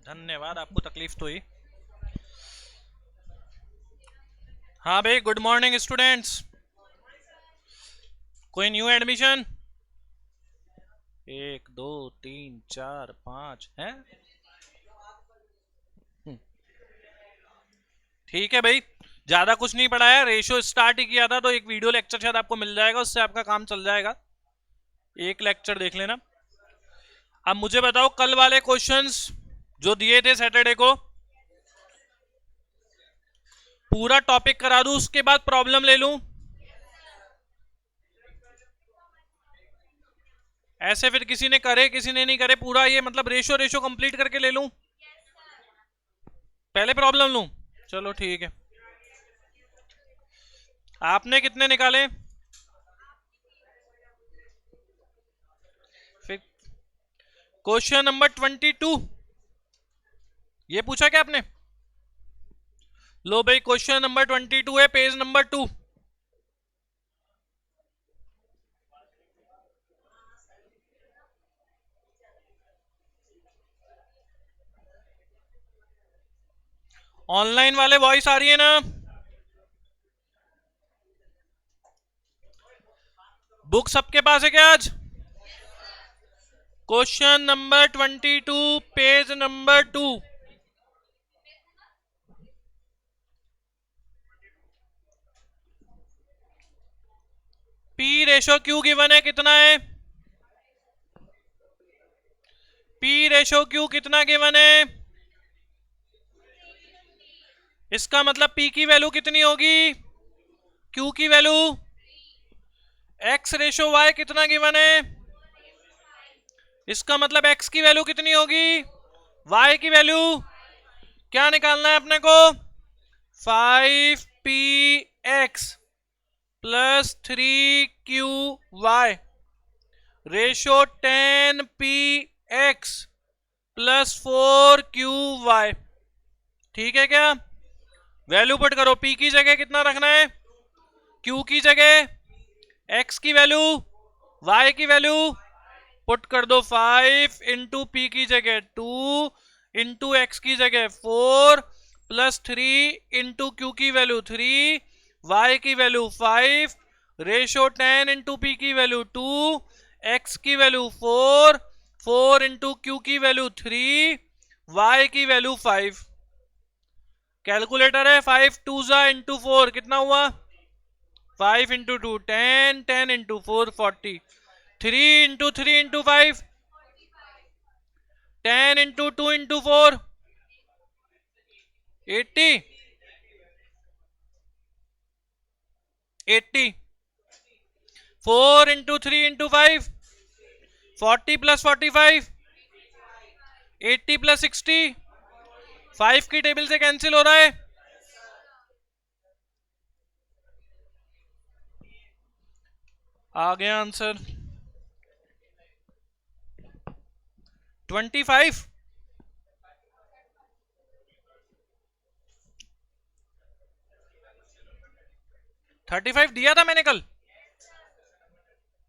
धन्यवाद, आपको तकलीफ तो हुई। हाँ भाई, गुड मॉर्निंग स्टूडेंट्स। कोई न्यू एडमिशन? 1 2 3 4 5 है। ठीक है भाई, ज्यादा कुछ नहीं पढ़ाया, रेशियो स्टार्ट ही किया था, तो एक वीडियो लेक्चर शायद आपको मिल जाएगा, उससे आपका काम चल जाएगा। एक लेक्चर देख लेना। अब मुझे बताओ, कल वाले क्वेश्चंस जो दिए थे सैटरडे को, पूरा टॉपिक करा दूं, उसके बाद प्रॉब्लम ले लूं? ऐसे फिर किसी ने करे किसी ने नहीं करे, पूरा ये मतलब रेशो रेशो कंप्लीट करके ले लूं? पहले प्रॉब्लम लूं? चलो ठीक है। आपने कितने निकाले? फिर क्वेश्चन नंबर 22 ये पूछा क्या आपने? लो भाई, क्वेश्चन नंबर 22 है, पेज नंबर 2। ऑनलाइन वाले वॉइस आ रही है ना? बुक सबके पास है क्या आज? Question number 22, page number 2। P ratio Q given है, कितना है? पी रेशो क्यू कितना गिवन है? इसका मतलब पी की वैल्यू कितनी होगी? क्यू की वैल्यू? एक्स रेशो वाई कितना गिवन है? इसका मतलब एक्स की वैल्यू कितनी होगी? वाई की वैल्यू? क्या निकालना है अपने को? 5px plus 3qy ratio 10px plus 4qy। ठीक है क्या? वैल्यू पुट करो। p की जगह कितना रखना है? q की जगह x की वैल्यू, y की वैल्यू पुट कर दो। 5 इंटू पी की जगह 2 इंटू एक्स की जगह 4 प्लस 3 इंटू क्यू की वैल्यू 3, y की वैल्यू 5 रेशो 10 इंटू पी की वैल्यू 2, x की वैल्यू 4, 4 इंटू क्यू की वैल्यू 3, y की वैल्यू 5। कैलकुलेटर है, 5 2 जा इंटू 4 कितना हुआ? 5 into 2 10, 10 into 4 40, 3 into 3 into 5 10 into 2 into 4 80, 80, 4 into 3 into 5 40 plus 45 80 plus 60, 5 की टेबल से कैंसिल हो रहा है। आ गया आंसर 25। थर्टी फाइव दिया था मैंने कल,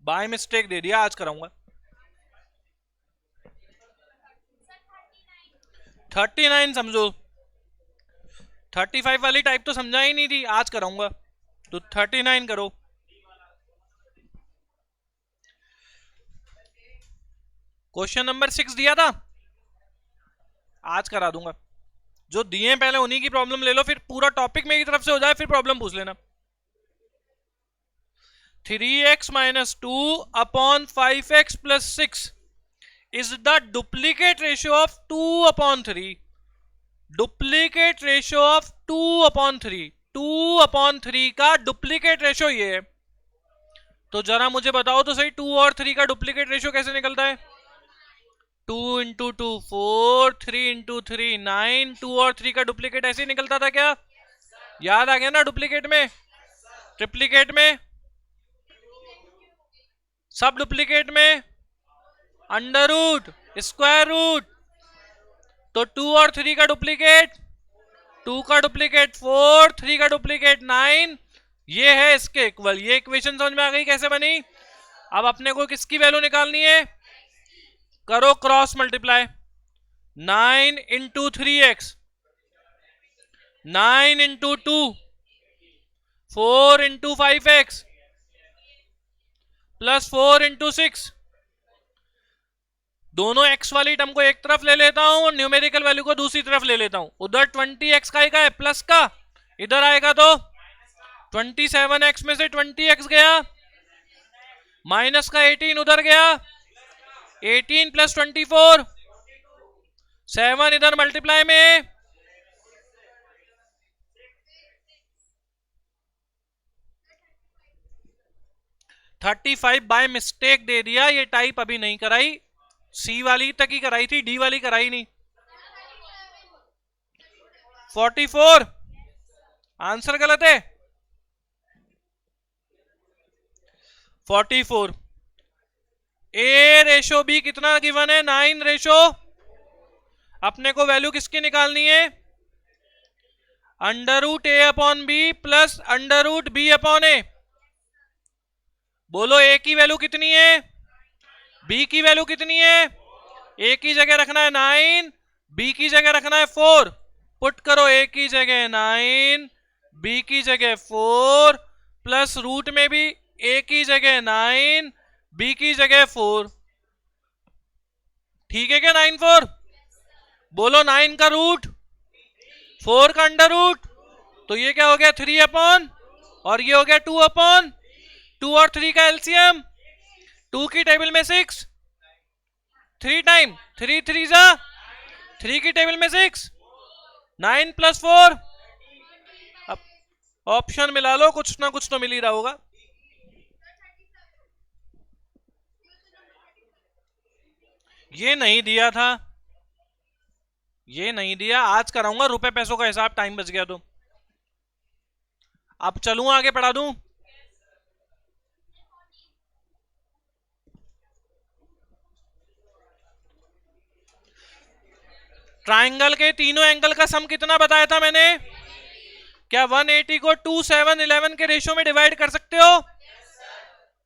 बाय मिस्टेक दे दिया, आज कराऊंगा। 39 समझो, 35 वाली टाइप तो समझा ही नहीं थी, आज कराऊंगा, तो 39 करो। क्वेश्चन नंबर 6 दिया था, आज करा दूंगा। जो दिए पहले उन्हीं की प्रॉब्लम ले लो, फिर पूरा टॉपिक मेरी तरफ से हो जाए, फिर प्रॉब्लम पूछ लेना। 3x minus 2 upon 5x plus 6 is the duplicate ratio of 2 upon 3। Duplicate ratio of 2 upon 3, 2 upon 3 का डुप्लीकेट रेशियो ये है। तो जरा मुझे बताओ तो सही, 2 और 3 का डुप्लीकेट रेशियो कैसे निकलता है? 2 इंटू 2 4, 3 इंटू 3 9, 2 और 3 का डुप्लीकेट ऐसे ही निकलता था क्या? याद आ गया ना? डुप्लीकेट में, ट्रिप्लीकेट में, सब डुप्लीकेट में अंडर रूट, स्क्वायर रूट। तो 2 और 3 का डुप्लीकेट, 2 का डुप्लीकेट 4, 3 का डुप्लीकेट 9, ये है इसके इक्वल। ये इक्वेशन समझ में आ गई कैसे बनी? अब अपने को किसकी वैल्यू निकालनी है? करो cross multiply. 9 into 3x, 9 into 2, 4 into 5x plus 4 into 6। दोनों x वाली टर्म को एक तरफ ले लेता हूं और न्यूमेरिकल वैल्यू को दूसरी तरफ ले लेता हूं। उधर 20x का है प्लस का, इधर आएगा तो 27x में से 20x गया, माइनस का 18 उधर गया, 18 प्लस 24, 7 इधर मल्टीप्लाई में, 35 बाय मिस्टेक दे दिया। ये टाइप अभी नहीं कराई, सी वाली तक ही कराई थी, डी वाली कराई नहीं। 44 आंसर गलत है। 44 ए रेशो बी कितना गिवन है, 9 रेशो, अपने को वैल्यू किसकी निकालनी है, under root A upon B plus under root B upon A. बोलो ए की वैल्यू कितनी है, बी की वैल्यू कितनी है, ए की जगह रखना है 9, बी की जगह रखना है 4। पुट करो, ए की जगह 9, बी की जगह 4, प्लस रूट में भी ए की जगह 9, बी की जगह 4। ठीक है क्या, 9 4? बोलो 9 का रूट, 4 का अंडर रूट, तो ये क्या हो गया 3 अपॉन, और ये हो गया 2 अपॉन 2, और 3 का एलसीएम 2 की टेबल में 6, 3 टाइम 3 3 जा 3 की टेबल में 6, 9 प्लस 4। अब ऑप्शन मिला लो, कुछ ना कुछ तो मिल ही रहा होगा। ये नहीं दिया था, ये नहीं दिया, आज कराऊंगा रुपए पैसों का हिसाब, टाइम बच गया तो। अब चलूं आगे पढ़ा दूं। ट्राइंगल के तीनों एंगल का सम कितना बताया था मैंने, क्या 180 को 2 7 11 के रेशियो में डिवाइड कर सकते हो?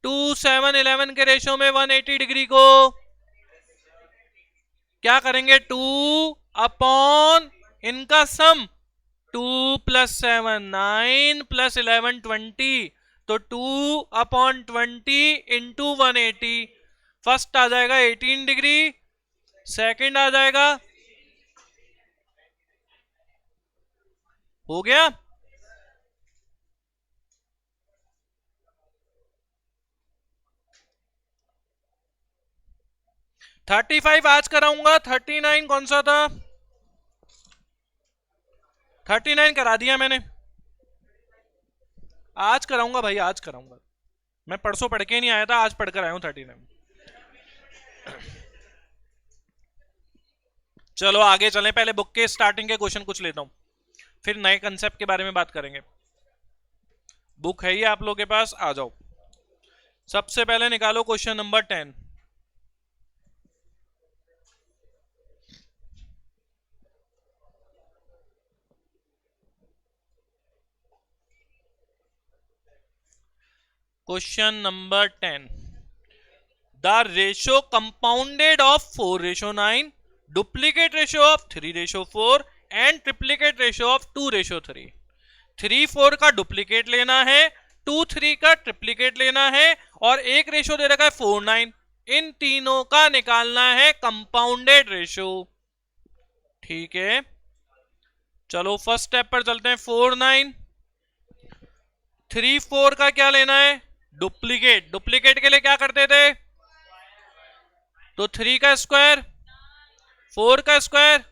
2 7 11 के रेशियो में 180 डिग्री को क्या करेंगे, 2 अपॉन इनका सम, 2 प्लस 7 9 प्लस 11 20, तो 2 अपॉन 20 इंटू 180। फर्स्ट आ जाएगा 18 डिग्री, सेकंड आ जाएगा, हो गया 35 आज कराऊंगा। 39 कौन सा था, 39 करा दिया मैंने, आज कराऊंगा भाई, आज कराऊंगा। मैं परसों पढ़ के नहीं आया था, आज पढ़कर आया हूं 39। चलो आगे चलें, पहले बुक के स्टार्टिंग के क्वेश्चन कुछ लेता हूं, फिर नए कंसेप्ट के बारे में बात करेंगे। बुक है ये आप लोगों के पास, आ जाओ। सबसे पहले निकालो question number 10। Question number 10, the ratio compounded of 4:9, duplicate ratio of 3:4 and triplicate ratio of 2:3। 3 4 का डुप्लीकेट लेना है, 2 3 का ट्रिप्लीकेट लेना है, और एक रेशियो दे रखा है 4 9। इन तीनों का निकालना है कंपाउंडेड रेशियो। ठीक है, चलो फर्स्ट स्टेप पर चलते हैं। 4 9, 3 4 का क्या लेना है, डुप्लीकेट। डुप्लीकेट के लिए क्या करते थे, तो 3 का स्क्वायर 4 का स्क्वायर,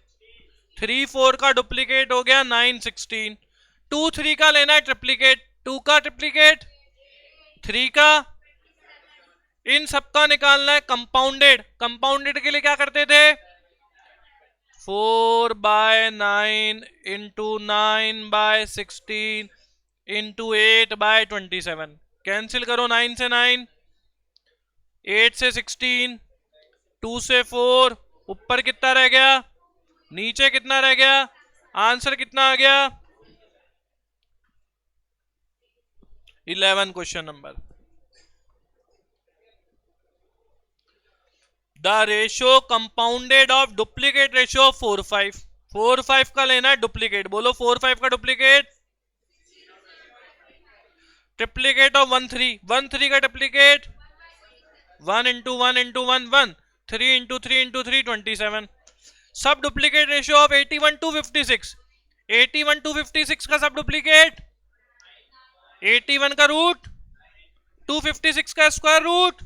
3 4 का डुप्लीकेट हो गया 9 16। 2 3 का लेना है ट्रिप्लीकेट, 2 का ट्रिप्लीकेट 3 का, इन सबका निकालना है कंपाउंडेड। कंपाउंडेड के लिए क्या करते थे, 4/9 इंटू 9/16 इंटू 8/27। कैंसिल करो, 9 से 9, 8 से 16, 2 से 4, ऊपर कितना रह गया, नीचे कितना रह गया, आंसर कितना आ गया 11। Question number, the ratio compounded of duplicate ratio 4-5। 4-5 का लेना है डुप्लीकेट, बोलो 4-5 का डुप्लीकेट। ट्रिप्लीकेट ऑफ 1-3, 1-3 का duplicate 1 into 1 into 1 1, 3 into 3 into 3 27। सब duplicate ratio of 81 to 56, 81 to 56 का सब डुप्लीकेट 81 का रूट 256 का स्क्वायर रूट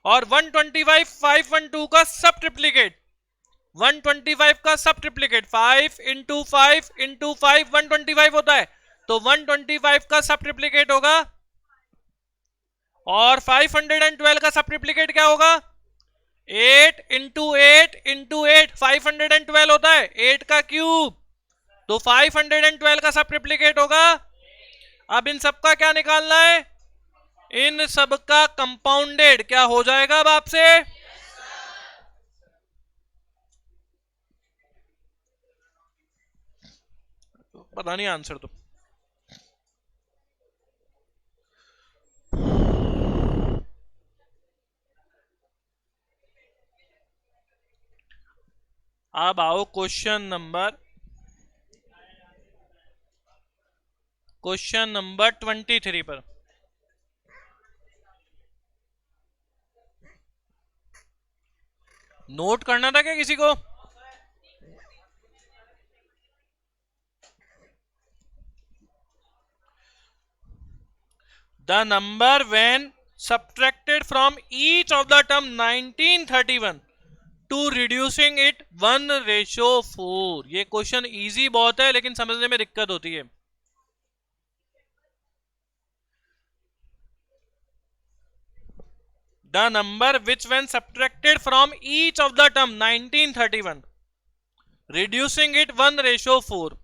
और 125 512 का सब ट्रिप्लीकेट 125 का सब ट्रिप्लीकेट 5 into 5 into 5 125 होता है, तो 125 का सब ट्रिप्लीकेट होगा और 512 का सब ट्रिप्लीकेट क्या होगा 8 into 8 into 8 512 होता है, 8 का क्यूब, तो 512 का सब ट्रिप्लीकेट होगा। अब इन सबका क्या निकालना है, इन सबका कंपाउंडेड क्या हो जाएगा अब आपसे, पता नहीं आंसर तो। अब आओ क्वेश्चन नंबर 23 पर। नोट करना था क्या किसी को? The number when subtracted from each of the term 1931 to reducing it 1:4। ये क्वेश्चन इजी बहुत है लेकिन समझने में दिक्कत होती है। The number which when subtracted from each of the term 1931 reducing it 1:4,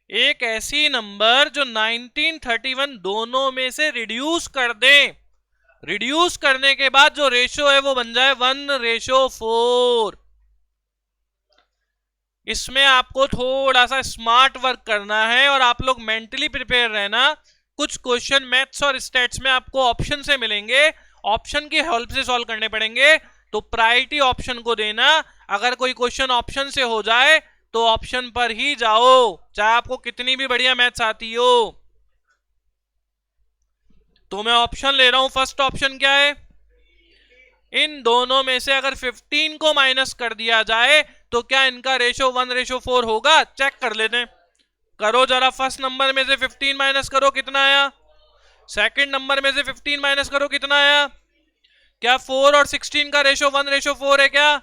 एक ऐसी नंबर जो 1931 दोनों में से रिड्यूस कर दें, रिड्यूस करने के बाद जो रेशो है वो बन जाए 1:4। इसमें आपको थोड़ा सा स्मार्ट वर्क करना है और आप लोग मेंटली प्रिपेयर रहना। कुछ क्वेश्चन मैथ्स और स्टैट्स में आपको ऑप्शन से मिलेंगे, ऑप्शन की हेल्प से सॉल्व करने पड़ेंगे, तो प्रायोरिटी ऑप्शन को देना। अगर कोई क्वेश्चन ऑप्शन से हो जाए तो ऑप्शन पर ही जाओ, चाहे आपको कितनी भी बढ़िया मैथ्स आती हो। तो मैं ऑप्शन ले रहा हूं। फर्स्ट ऑप्शन क्या है, इन दोनों में से अगर 15 को माइनस कर दिया जाए तो क्या इनका रेशो 1:4 होगा, चेक कर लेते हैं। करो जरा, फर्स्ट नंबर में से 15 माइनस करो कितना आया, सेकंड नंबर में से 15 माइनस करो कितना आया। क्या 4 और 16 का रेशो 1:4 है क्या?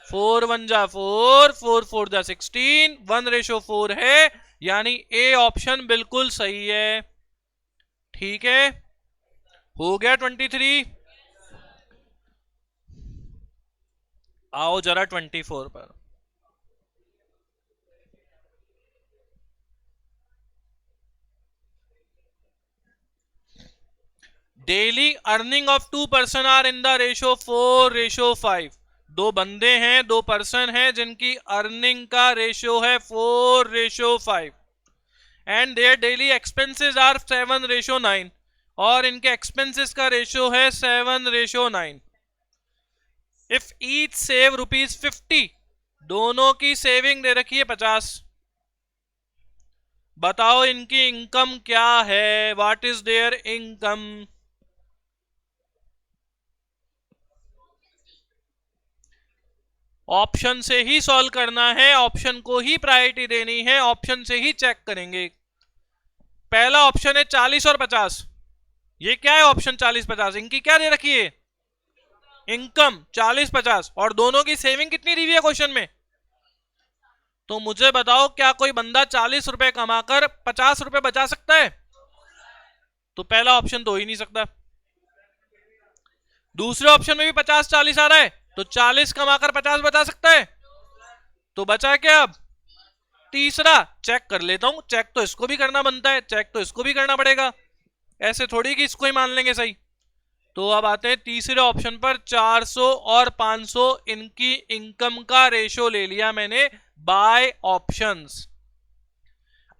4 1 जा 4, 4 4 जा 16, 1:4 है, यानी ए ऑप्शन बिल्कुल सही है। ठीक है, हो गया 23। आओ जरा 24 पर। Daily earning of 2 person are in the ratio 4:5। दो बंदे हैं, 2 पर्सन हैं जिनकी अर्निंग का रेशो है 4:5 and their daily expenses are 7:9 और इनके एक्सपेंसेस का रेशो है 7:9। इफ ईच सेव ₹50, दोनों की सेविंग दे रखी है 50। बताओ इनकी इनकम क्या है, what is there income. Option से ही सॉल्व करना है, ऑप्शन को ही प्रायोरिटी देनी है, ऑप्शन से ही चेक करेंगे। पहला ऑप्शन है 40 और 50। ये क्या है ऑप्शन 40-50, इनकी क्या दे रखी है इनकम 40-50 और दोनों की सेविंग कितनी दी हुई है क्वेश्चन में। तो मुझे बताओ क्या कोई बंदा 40 रुपए कमाकर 50 रुपए बचा सकता है? तो पहला ऑप्शन तो हो ही नहीं सकता। दूसरे ऑप्शन में भी 50-40 आ रहा है, तो 40 कमाकर 50 बचा सकता है, तो बचा क्या अब तीसरा। चेक कर लेता हूं, चेक तो इसको भी करना बनता है, चेक तो इसको भी करना पड़ेगा, ऐसे थोड़ी कि इसको ही मान लेंगे सही। तो अब आते हैं तीसरे ऑप्शन पर, 400 और 500 इनकी इनकम का रेशो ले लिया मैंने बाय ऑप्शंस।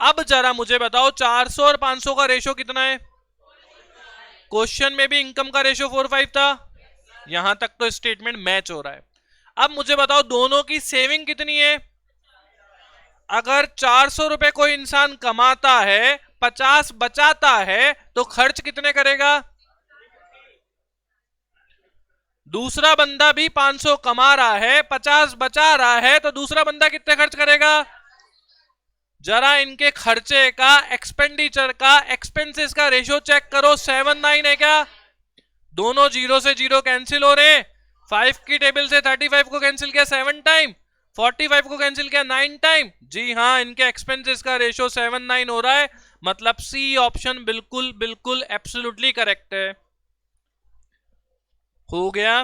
अब जरा मुझे बताओ 400 और 500 का रेशो कितना है। क्वेश्चन में भी इनकम का रेशो 4:5 था, यहां तक तो स्टेटमेंट मैच हो रहा है। अब मुझे बताओ दोनों की सेविंग कितनी है। अगर 400 रुपए कोई इंसान कमाता है, 50 बचाता है, तो खर्च कितने करेगा। दूसरा बंदा भी 500 कमा रहा है, 50 बचा रहा है, तो दूसरा बंदा कितने खर्च करेगा। जरा इनके खर्चे का, एक्सपेंडिचर का, एक्सपेंसेस का रेशियो चेक करो। 7-9 है क्या। दोनों जीरो से जीरो कैंसिल हो रहे हैं। 5 की टेबल से 35 को कैंसिल किया 7 टाइम, 45 को कैंसिल किया 9 टाइम। जी हाँ, इनके एक्सपेंसेस का रेशियो 7-9 हो रहा है। मतलब सी ऑप्शन बिल्कुल बिल्कुल एब्सोल्युटली करेक्ट है। हो गया।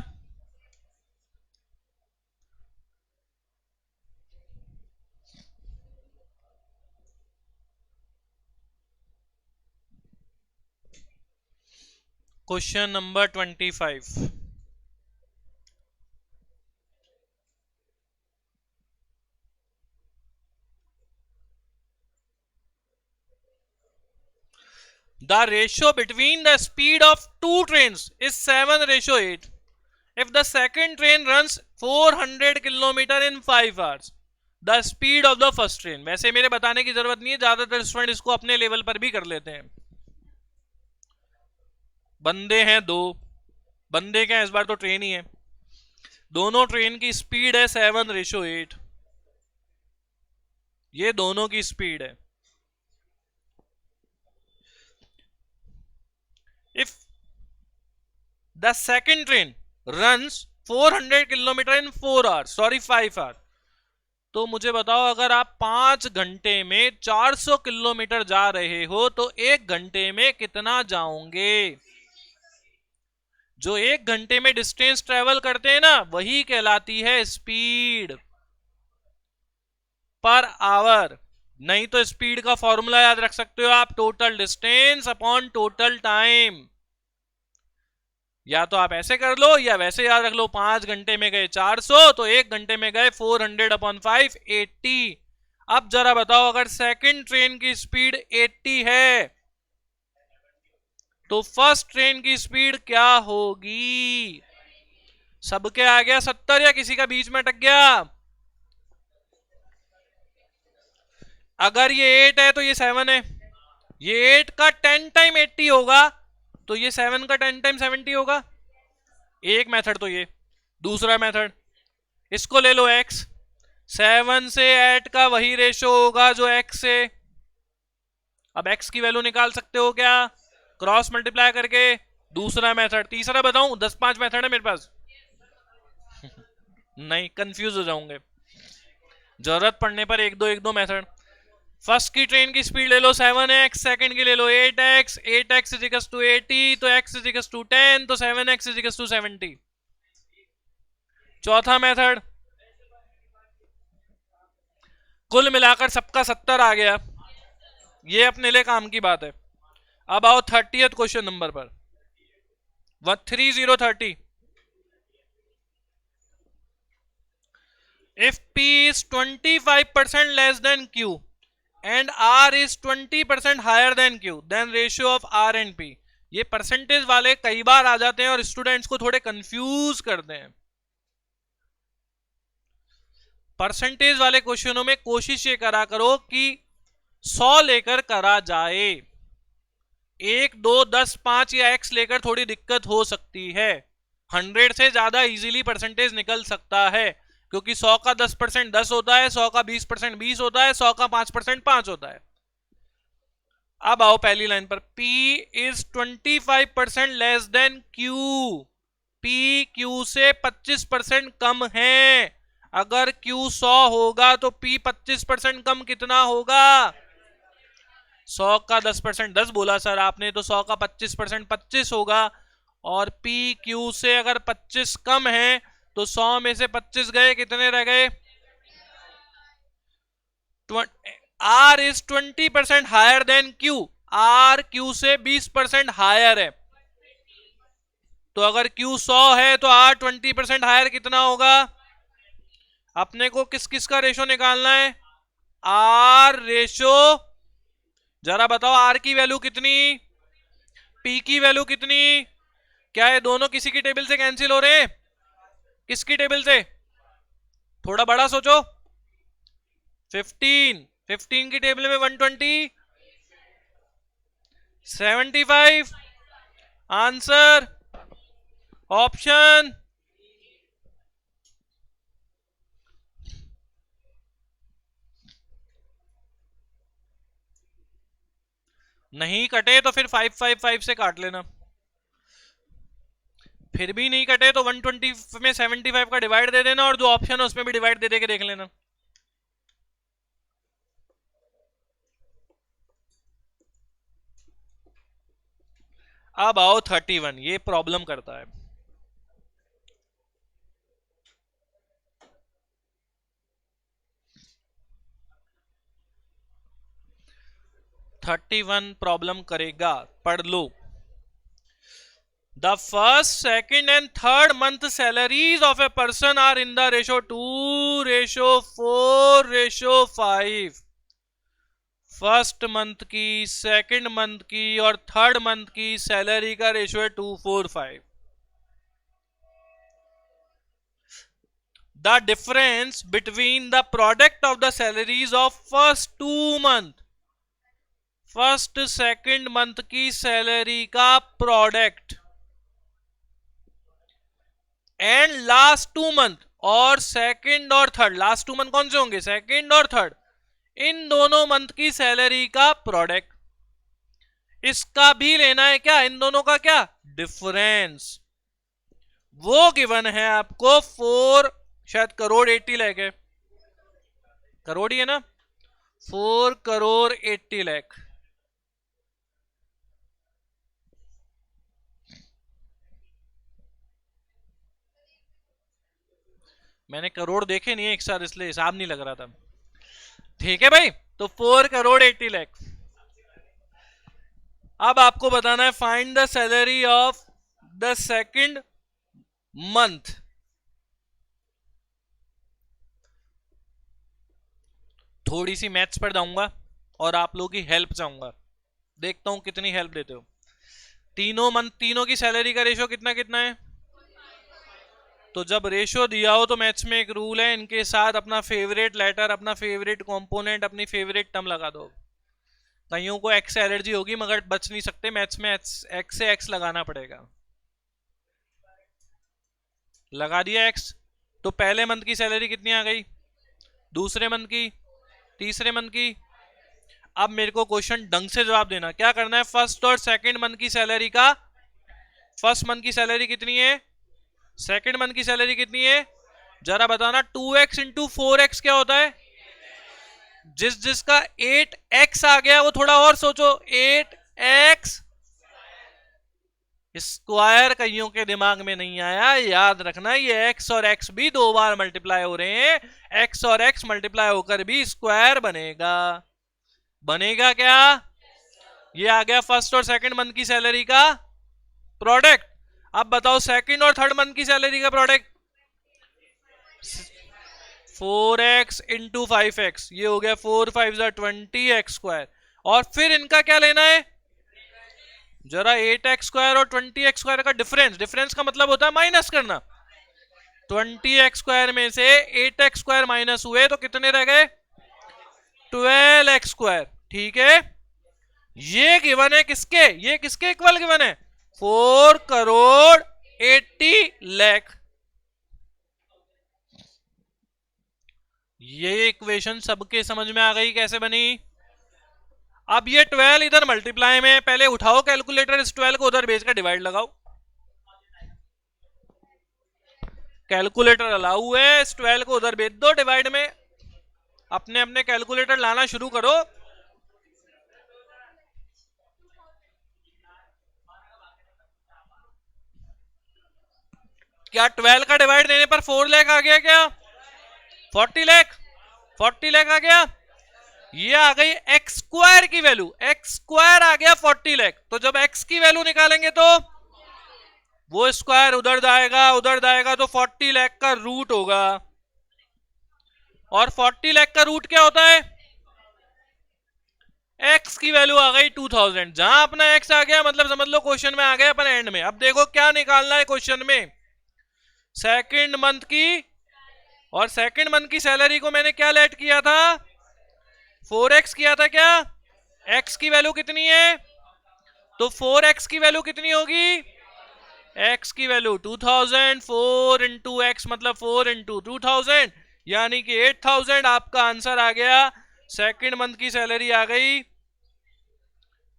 Question number 25। The ratio between the speed of two trains is 7:8. If the second train runs 400 kilometre in 5 hours, the speed of the first train. वैसे मेरे बताने की जरूरत नहीं है, ज्यादातर स्टूडेंट इसको अपने लेवल पर भी कर लेते हैं। बंदे हैं दो, बंदे क्या इस बार तो ट्रेन ही है। दोनों ट्रेन की स्पीड है 7:8। ये दोनों की स्पीड है। If the second train runs 400 kilometre in 4 hours, sorry 5 hours, तो मुझे बताओ अगर आप 5 घंटे में 400 किलोमीटर जा रहे हो तो 1 घंटे में कितना जाओगे। जो 1 घंटे में डिस्टेंस ट्रेवल करते हैं ना, वही कहलाती है स्पीड पर आवर। नहीं तो स्पीड का फॉर्मूला याद रख सकते हो आप, total distance upon total time. या तो आप ऐसे कर लो या वैसे याद रख लो। 5 घंटे में गए 400, तो 1 घंटे में गए 400 अपॉन 5, 80। अब जरा बताओ अगर सेकंड ट्रेन की स्पीड 80 है तो फर्स्ट ट्रेन की स्पीड क्या होगी। सबके आ गया 70 या किसी का बीच में अटक गया। अगर ये 8 है तो ये 7 है। ये 8 का 10 टाइम 80 होगा, तो ये 7 का 10 टाइम 70 होगा। एक मेथड तो ये। दूसरा मेथड, इसको ले लो x। 7 से 8 का वही रेशो होगा जो x से। अब x की वैल्यू निकाल सकते हो क्या, क्रॉस मल्टीप्लाई करके। दूसरा मेथड। तीसरा बताऊं, 10-5 मेथड है मेरे पास। नहीं, कंफ्यूज हो जाओगे। जरूरत पड़ने पर एक दो मेथड। फर्स्ट की ट्रेन की स्पीड ले लो 7x, सेकंड की ले लो 8x। 8x is equals to 80, तो x इज इक्वल्स टू 10, तो 7x इज इक्वल्स टू 70। चौथा मेथड, कुल मिलाकर सबका 70 आ गया, ये अपने लिए काम की बात है। अब आओ 30th क्वेश्चन नंबर पर। 3030। If P is 25% less than Q and R is 20% higher than Q, then ratio of R and P। ये परसेंटेज वाले कई बार आ जाते हैं और स्टूडेंट्स को थोड़े कंफ्यूज करते हैं। परसेंटेज वाले क्वेश्चनों में कोशिश ये करा करो कि 100 लेकर करा जाए। 1, 2, 10, 5 या x लेकर थोड़ी दिक्कत हो सकती है। 100 से ज्यादा इजीली परसेंटेज निकल सकता है, क्योंकि 100 का 10% 10 होता है, 100 का 20% 20 होता है, 100 का 5% 5 होता है। अब आओ पहली लाइन पर। P is 25% less than Q। P Q से 25% कम है। अगर Q 100 होगा तो P 25% कम कितना होगा। 100 का 10% 10 बोला सर आपने, तो 100 का 25% 25 होगा। और P Q से अगर 25 कम है तो 100 में से 25 गए, कितने रह गए। R is 20% higher than Q। R Q से 20% हायर है। तो अगर Q 100 है तो R 20% हायर कितना होगा। अपने को किस किस का रेशो निकालना है, R रेशो। जरा बताओ R की वैल्यू कितनी, P की वैल्यू कितनी। क्या है, दोनों किसी की टेबल से कैंसिल हो रहे हैं? किसकी टेबल से? थोड़ा बड़ा सोचो। 15 की टेबल में 120, 75। आंसर ऑप्शन नहीं कटे तो फिर 555 से काट लेना। फिर भी नहीं कटे तो 120 में 75 का डिवाइड दे देना, और जो ऑप्शन है उसमें भी डिवाइड दे दे के देख लेना। अब आओ 31, ये प्रॉब्लम करता है। थर्टी वन प्रॉब्लम करेगा, पढ़ लो। The first, second and third month salaries of a person are in the ratio 2:4:5। First month की, सेकंड मंथ की और थर्ड मंथ की सैलरी का रेशियो है 2:4:5। The difference between the product of the salaries of first 2 month, first second month की salary का product, and last 2 month, और second और थर्ड, लास्ट 2 मंथ कौन से होंगे, सेकंड और थर्ड, इन दोनों मंथ की सैलरी का प्रोडक्ट, इसका भी लेना है क्या, इन दोनों का क्या डिफरेंस। वो गिवन है आपको 4, शायद करोड़ 80 लाख है, करोड़ ही है ना, 4 करोड़ 80 लाख। मैंने करोड़ देखे नहीं एक साथ, इसलिए हिसाब नहीं लग रहा था। ठीक है भाई, तो 4 करोड़ 80 लाख। अब आपको बताना है find the salary of the second month. थोड़ी सी मैथ्स पर जाऊंगा और आप लोगों की हेल्प चाहूंगा, देखता हूं कितनी हेल्प देते हो। तीनों मंथ, तीनों की सैलरी का रेशियो कितना कितना है? तो जब रेशियो दिया हो तो मैथ्स में एक रूल है, इनके साथ अपना फेवरेट लेटर, अपना फेवरेट कंपोनेंट, अपनी फेवरेट टर्म लगा दो। कईयों को एक्स से एलर्जी होगी मगर बच नहीं सकते, मैथ्स में एक्स से एक्स लगाना पड़ेगा। लगा दिया एक्स, तो पहले मंथ की सैलरी कितनी आ गई, दूसरे मंथ की, तीसरे मंथ की। अब मेरे को क्वेश्चन ढंग से जवाब देना, क्या करना है, फर्स्ट और सेकंड मंथ की सैलरी का, फर्स्ट मंथ की सैलरी कितनी है, सेकंड मंथ की सैलरी कितनी है, जरा बताना। 2x इंटू 4x क्या होता है, जिसका 8x आ गया वो थोड़ा और सोचो, 8x स्क्वायर कईयों के दिमाग में नहीं आया, याद रखना ये x और x भी 2 बार मल्टीप्लाई हो रहे हैं, x और x मल्टीप्लाई होकर भी स्क्वायर बनेगा। बनेगा क्या, ये आ गया फर्स्ट और सेकंड मंथ की सैलरी का प्रोडक्ट। अब बताओ सेकंड और थर्ड मंथ की सैलरी का प्रोडक्ट, 4x इंटू 5x, ये हो गया 4 5 20x स्क्वायर। और फिर इनका क्या लेना है, जरा 8x स्क्वायर और 20x स्क्वायर का डिफरेंस, डिफरेंस का मतलब होता है माइनस करना। 20x स्क्वायर में से 8x स्क्वायर माइनस हुए तो कितने रह गए, 12x स्क्वायर। ठीक है, ये गिवन है किसके, ये किसके इक्वल गिवन है, 4 करोड़ 80 लाख। ये इक्वेशन सबके समझ में आ गई कैसे बनी। अब ये 12 इधर मल्टीप्लाई में, पहले उठाओ कैलकुलेटर, इस 12 को उधर भेजकर डिवाइड लगाओ। कैलकुलेटर अलाउ है, इस 12 को उधर भेज दो डिवाइड में, अपने अपने कैलकुलेटर लाना शुरू करो। क्या 12 का डिवाइड देने पर 4 लाख आ गया क्या, 40 लाख, 40 लाख आ गया। ये आ गई एक्स स्क्वायर की वैल्यू, एक्स स्क्वायर आ गया 40 लाख। तो जब एक्स की वैल्यू निकालेंगे तो वो स्क्वायर उधर जाएगा, उधर जाएगा, तो 40 लाख का रूट होगा। और 40 लाख का रूट क्या होता है, एक्स की वैल्यू आ गई 2000। जहां अपना एक्स आ गया मतलब समझ लो क्वेश्चन में आ गया अपन एंड में। अब देखो क्या निकालना है क्वेश्चन में, सेकंड मंथ की, और सेकंड मंथ की सैलरी को मैंने क्या लेट किया था, 4x किया था क्या, x की वैल्यू कितनी है, तो 4x की वैल्यू कितनी होगी, x की वैल्यू 2000, 4 इंटू एक्स मतलब 4 इंटू 2000 यानी कि 8000। आपका आंसर आ गया, सेकंड मंथ की सैलरी आ गई।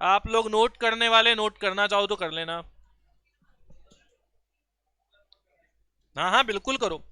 आप लोग नोट करने वाले नोट करना चाहो तो कर लेना, हाँ हाँ बिल्कुल करो।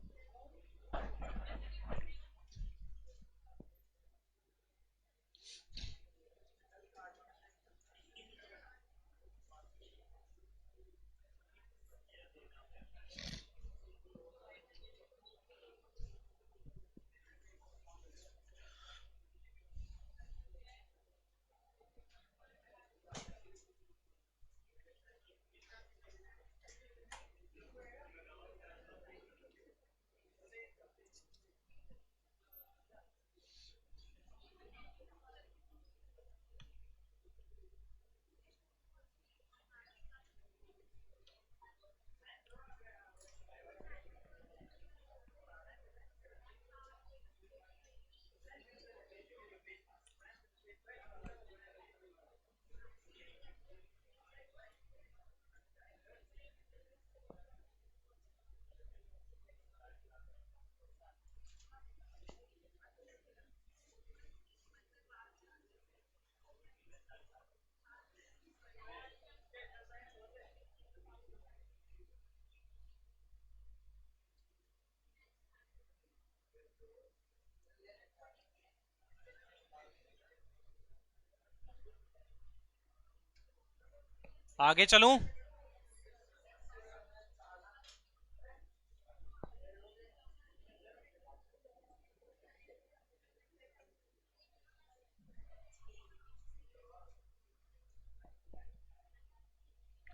आगे चलूं,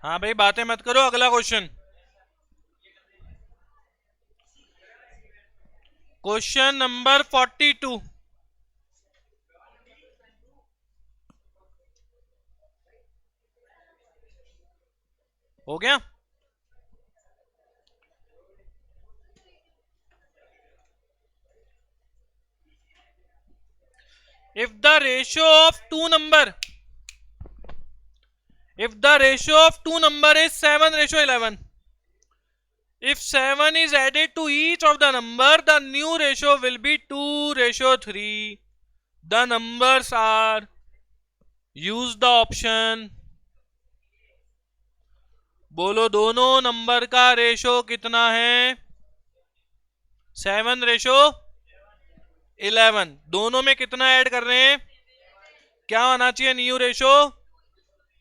हाँ भाई बातें मत करो। अगला क्वेश्चन, क्वेश्चन नंबर 42 हो गया। If the ratio of two number, if the ratio of two number is 7:11, if 7 is added to each of the number, the new ratio will be 2:3. The numbers are, use the option, बोलो दोनों number का ratio कितना है, 7:11। दोनों में कितना add कर रहे हैं, क्या होना चाहिए न्यू रेशो,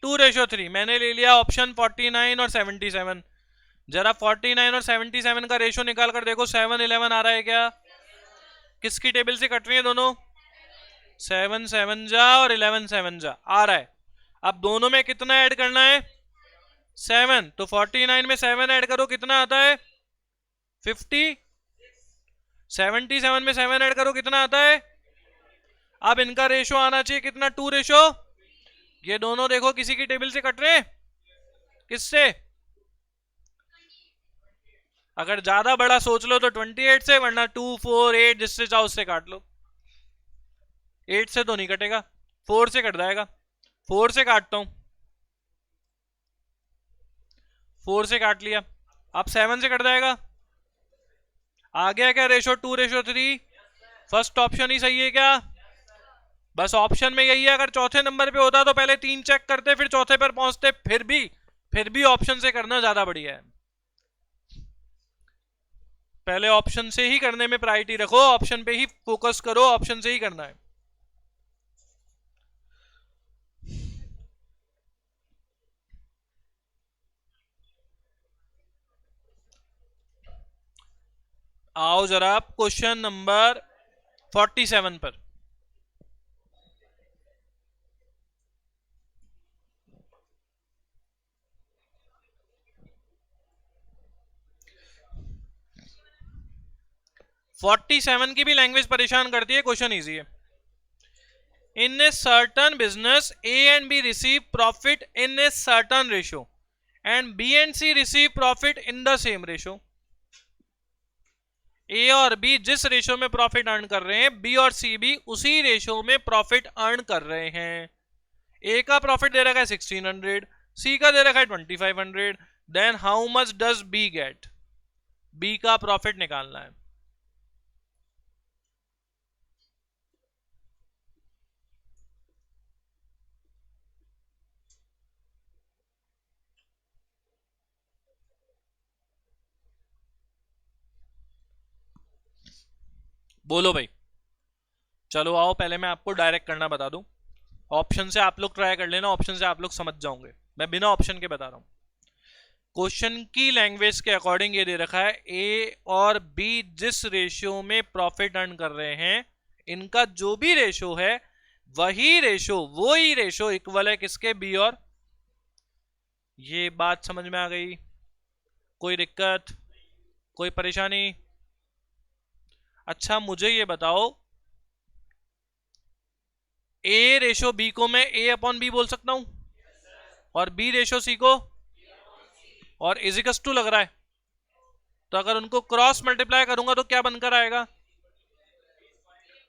2:3। मैंने ले लिया ऑप्शन 49 और 77। जरा 49 और 77 का रेशो निकाल कर देखो, 7:11 आ रहा है क्या, किसकी टेबल से कट रही है दोनों, 7 7 जा और 11 7 जा आ रहा है। अब दोनों में कितना ऐड करना है, 7, तो 49 में 7 ऐड करो कितना आता है, 50। 77 में 7 ऐड करो कितना आता है। अब इनका रेशो आना चाहिए कितना, 2 रेशो। ये दोनों देखो किसी की टेबल से कट रहे हैं, किससे, अगर ज्यादा बड़ा सोच लो तो 28 से, वरना 2 4 8 जिससे चाहो उससे काट लो। 8 से तो नहीं कटेगा, 4 से कट जाएगा। 4 से काटता हूं, 4 से काट लिया। अब 7 से कट जाएगा, आ गया क्या रेशो, 2:3। फर्स्ट ऑप्शन ही सही है क्या, बस ऑप्शन में यही है। अगर चौथे नंबर पे होता तो पहले 3 चेक करते फिर चौथे पर पहुंचते, फिर भी ऑप्शन से करना ज्यादा बढ़िया है। पहले ऑप्शन से ही करने में प्रायोरिटी रखो, ऑप्शन पे ही फोकस करो, ऑप्शन से ही करना है। आओ जरा क्वेश्चन नंबर 47 पर। फोर्टी सेवन की भी लैंग्वेज परेशान करती है, क्वेश्चन इजी है। In a certain business, A and B receive profit in a certain ratio and B and C receive profit in the same ratio. A और B जिस ratio में profit earn कर रहे हैं, B और C भी उसी रेशो में प्रॉफिट अर्न कर रहे हैं. A का प्रॉफिट दे रखा है 1600, C का दे रखा है 2500. Then how much does B गेट? B का प्रॉफिट निकालना है. बोलो भाई. चलो आओ, पहले मैं आपको डायरेक्ट करना बता दूं. ऑप्शन से आप लोग ट्राई कर लेना, ऑप्शन से आप लोग समझ जाओगे. मैं बिना ऑप्शन के बता रहा हूं. क्वेश्चन की लैंग्वेज के अकॉर्डिंग ये दे रखा है ए और बी जिस रेशियो में प्रॉफिट अर्न कर रहे हैं, इनका जो भी रेशो है वही रेशो इक्वल है किसके? बी और. ये बात समझ में आ गई? कोई दिक्कत, कोई परेशानी? अच्छा मुझे ये बताओ, ए रेशो बी को मैं ए अपॉन बी बोल सकता हूं और बी रेशो सी को, और इजिकस टू लग रहा है, तो अगर उनको क्रॉस मल्टीप्लाई करूंगा तो क्या बनकर आएगा?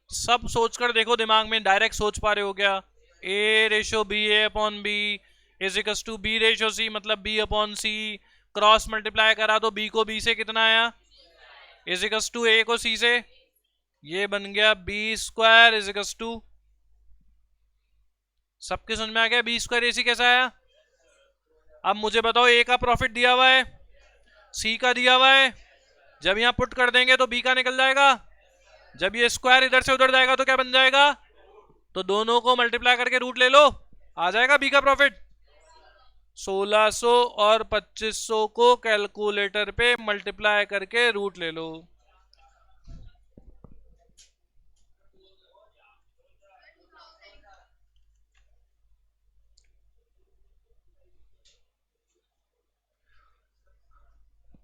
सब सोचकर देखो दिमाग में, डायरेक्ट सोच पा रहे हो क्या? A ratio B A upon B is equals to B ratio C, मतलब B upon C. Cross multiply करा तो बी को बी से कितना आया? इजिकस टू ए को सी से. ये बन गया बी स्क्वायर इजिकस टू. सबके समझ में आ गया बी स्क्वायर ए सी कैसा आया? अब मुझे बताओ, ए का प्रॉफिट दिया हुआ है, सी का दिया हुआ है. जब यहां पुट कर देंगे तो बी का निकल जाएगा. जब ये स्क्वायर इधर से उधर जाएगा तो क्या बन जाएगा? तो दोनों को मल्टीप्लाई करके रूट ले लो, आ जाएगा बी का प्रॉफिट. 1600 और 2500 को कैलकुलेटर पे मल्टीप्लाई करके रूट ले लो.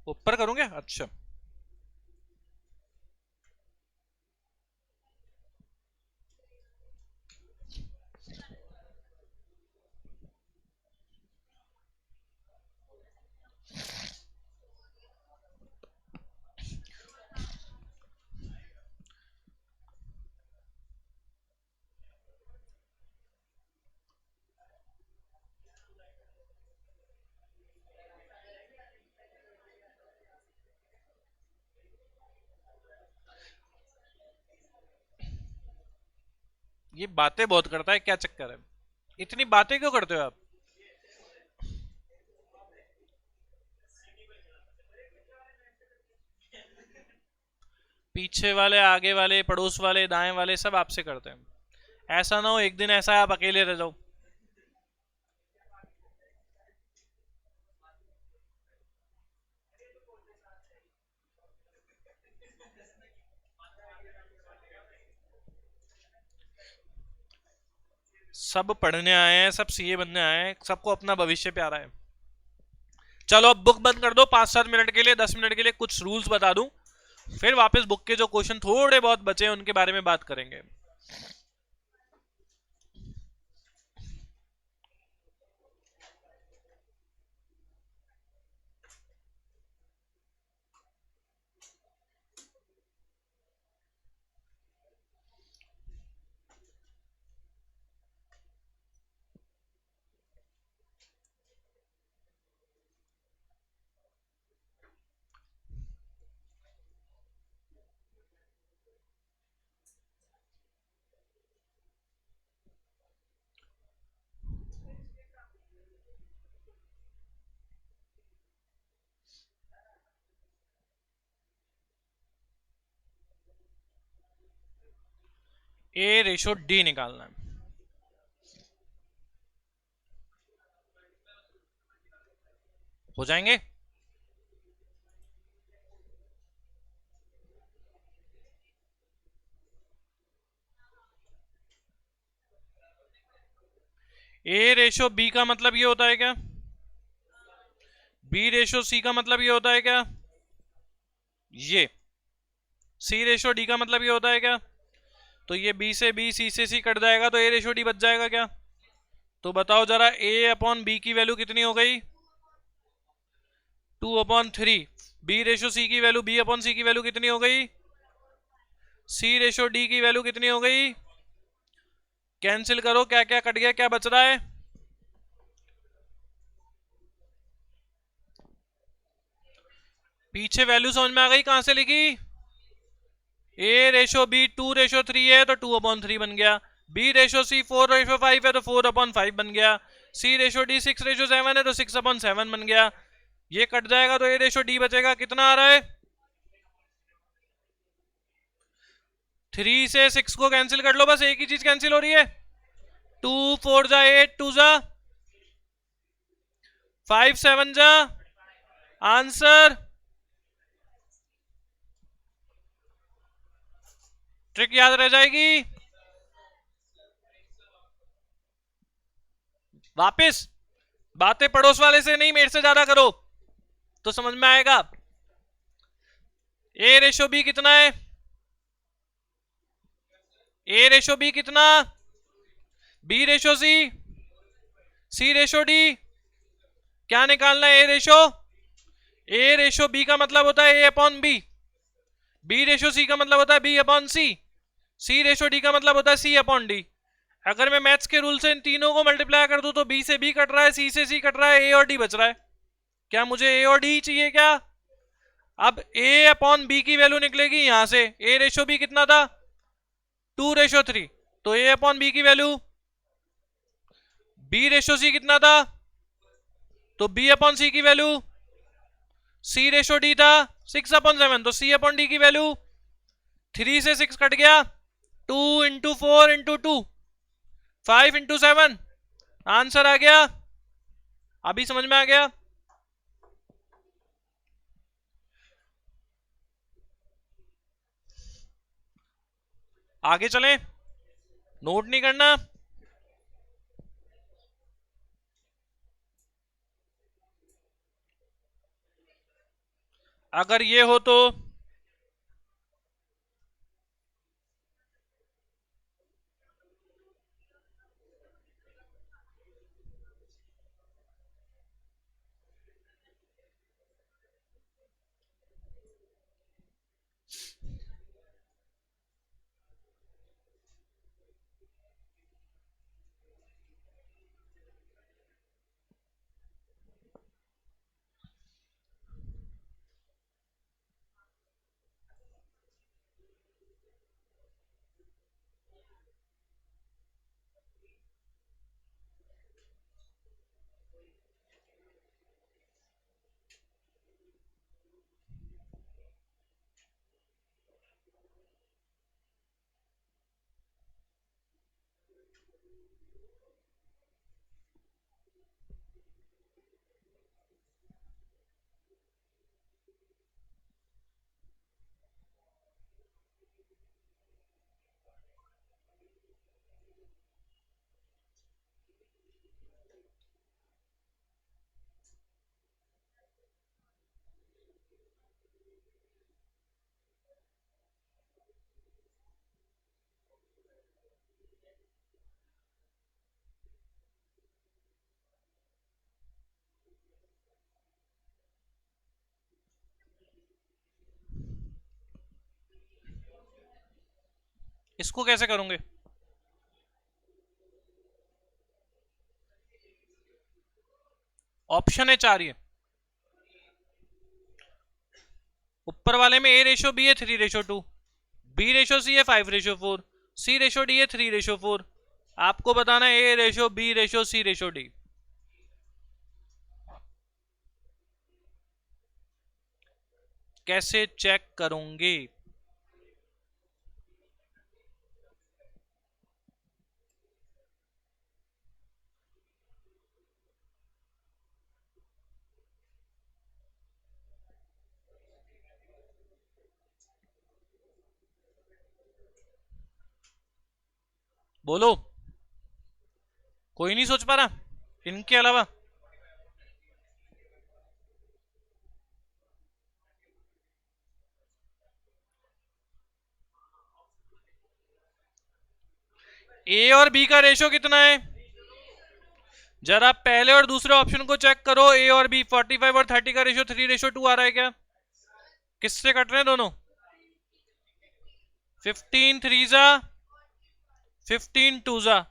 ऊपर करूंगे? अच्छा ये बातें बहुत करता है, क्या चक्कर है? इतनी बातें क्यों करते हो आप? पीछे वाले, आगे वाले, पड़ोस वाले, दाएं वाले सब आपसे करते हैं. ऐसा ना हो एक दिन ऐसा आप अकेले रह जाओ. सब पढ़ने आए हैं, सब सीए बनने आए हैं, सबको अपना भविष्य प्यारा है. चलो अब बुक बंद कर दो 5-7 मिनट के लिए, 10 मिनट के लिए कुछ रूल्स बता दूं, फिर वापस बुक के जो क्वेश्चन थोड़े बहुत बचे हैं उनके बारे में बात करेंगे. ए रेशो डी निकालना है. हो जाएंगे? ए रेशो बी का मतलब ये होता है क्या? बी रेशो सी का मतलब ये होता है क्या? ये सी रेशो डी का मतलब ये होता है क्या? तो ये बी से बी, सी से सी कट जाएगा, तो ए रेशो डी बच जाएगा क्या? तो बताओ जरा, ए अपॉन बी की वैल्यू कितनी हो गई? 2/3। बी रेशो सी की वैल्यू, बी अपॉन सी की वैल्यू कितनी हो गई? सी रेशो डी की वैल्यू कितनी हो गई? कैंसिल करो, क्या क्या कट गया, क्या बच रहा है? पीछे वैल्यू समझ में आ गई? कहां से लिखी? ए रेशो बी 2:3 है तो 2/3 बन गया। बी रेशो सी 4:5 है तो 4/5 बन गया। सी रेशो डी 6:7 है तो 6/7 बन गया। ये कट जाएगा तो ए रेशो डी बचेगा, कितना आ रहा है? 3 से 6 को कैंसिल कर लो, बस एक ही चीज कैंसिल हो रही है। 2 4 जा 8, 2 जा 5, 7 जा आंसर। ट्रिक याद रह जाएगी। वापस बातें पड़ोस वाले से नहीं, मेरे से ज्यादा करो तो समझ में आएगा। ए रेशो बी कितना है? ए रेशो बी कितना? बी रेशो सी, सी रेशो डी, क्या निकालना है? ए रेशो, ए रेशो बी का मतलब होता है ए अपॉन बी, बी रेशो सी का मतलब होता है बी अपॉन सी, सी रेशो डी का मतलब होता है सी अपॉन डी। अगर मैं मैथ्स के रूल से इन तीनों को मल्टीप्लाई कर दूं तो बी से बी कट रहा है, सी से सी कट रहा है, ए और डी बच रहा है। क्या मुझे ए और डी चाहिए क्या? अब ए अपॉन बी की वैल्यू निकलेगी यहां से। ए रेशो बी कितना था? 2:3। तो ए अपॉन बी की वैल्यू, बी रेशो सी कितना था? तो बी अपॉन सी की वैल्यू, सी रेशो डी था 6/7, तो सी अपॉन डी की वैल्यू 3 से 6 कट गया, 2 इंटू 4 इंटू 2, 5 इंटू 7, आंसर आ गया। अभी समझ में आ गया? आगे चलें, नोट नहीं करना। अगर ये हो तो इसको कैसे करोगे? ऑप्शन है 4, ये ऊपर वाले में ए रेशो बी है 3:2, बी रेशो सी है 5:4, सी रेशो डी है 3:4। आपको बताना है ए रेशो बी रेशो सी रेशो डी। कैसे चेक करोगे? बोलो, कोई नहीं सोच पा रहा इनके अलावा? ए और बी का रेशो कितना है? जरा पहले और दूसरे ऑप्शन को चेक करो, ए और बी 45 और 30 का रेशो 3:2 आ रहा है क्या? किससे कट रहे हैं दोनों? 15 3 15 2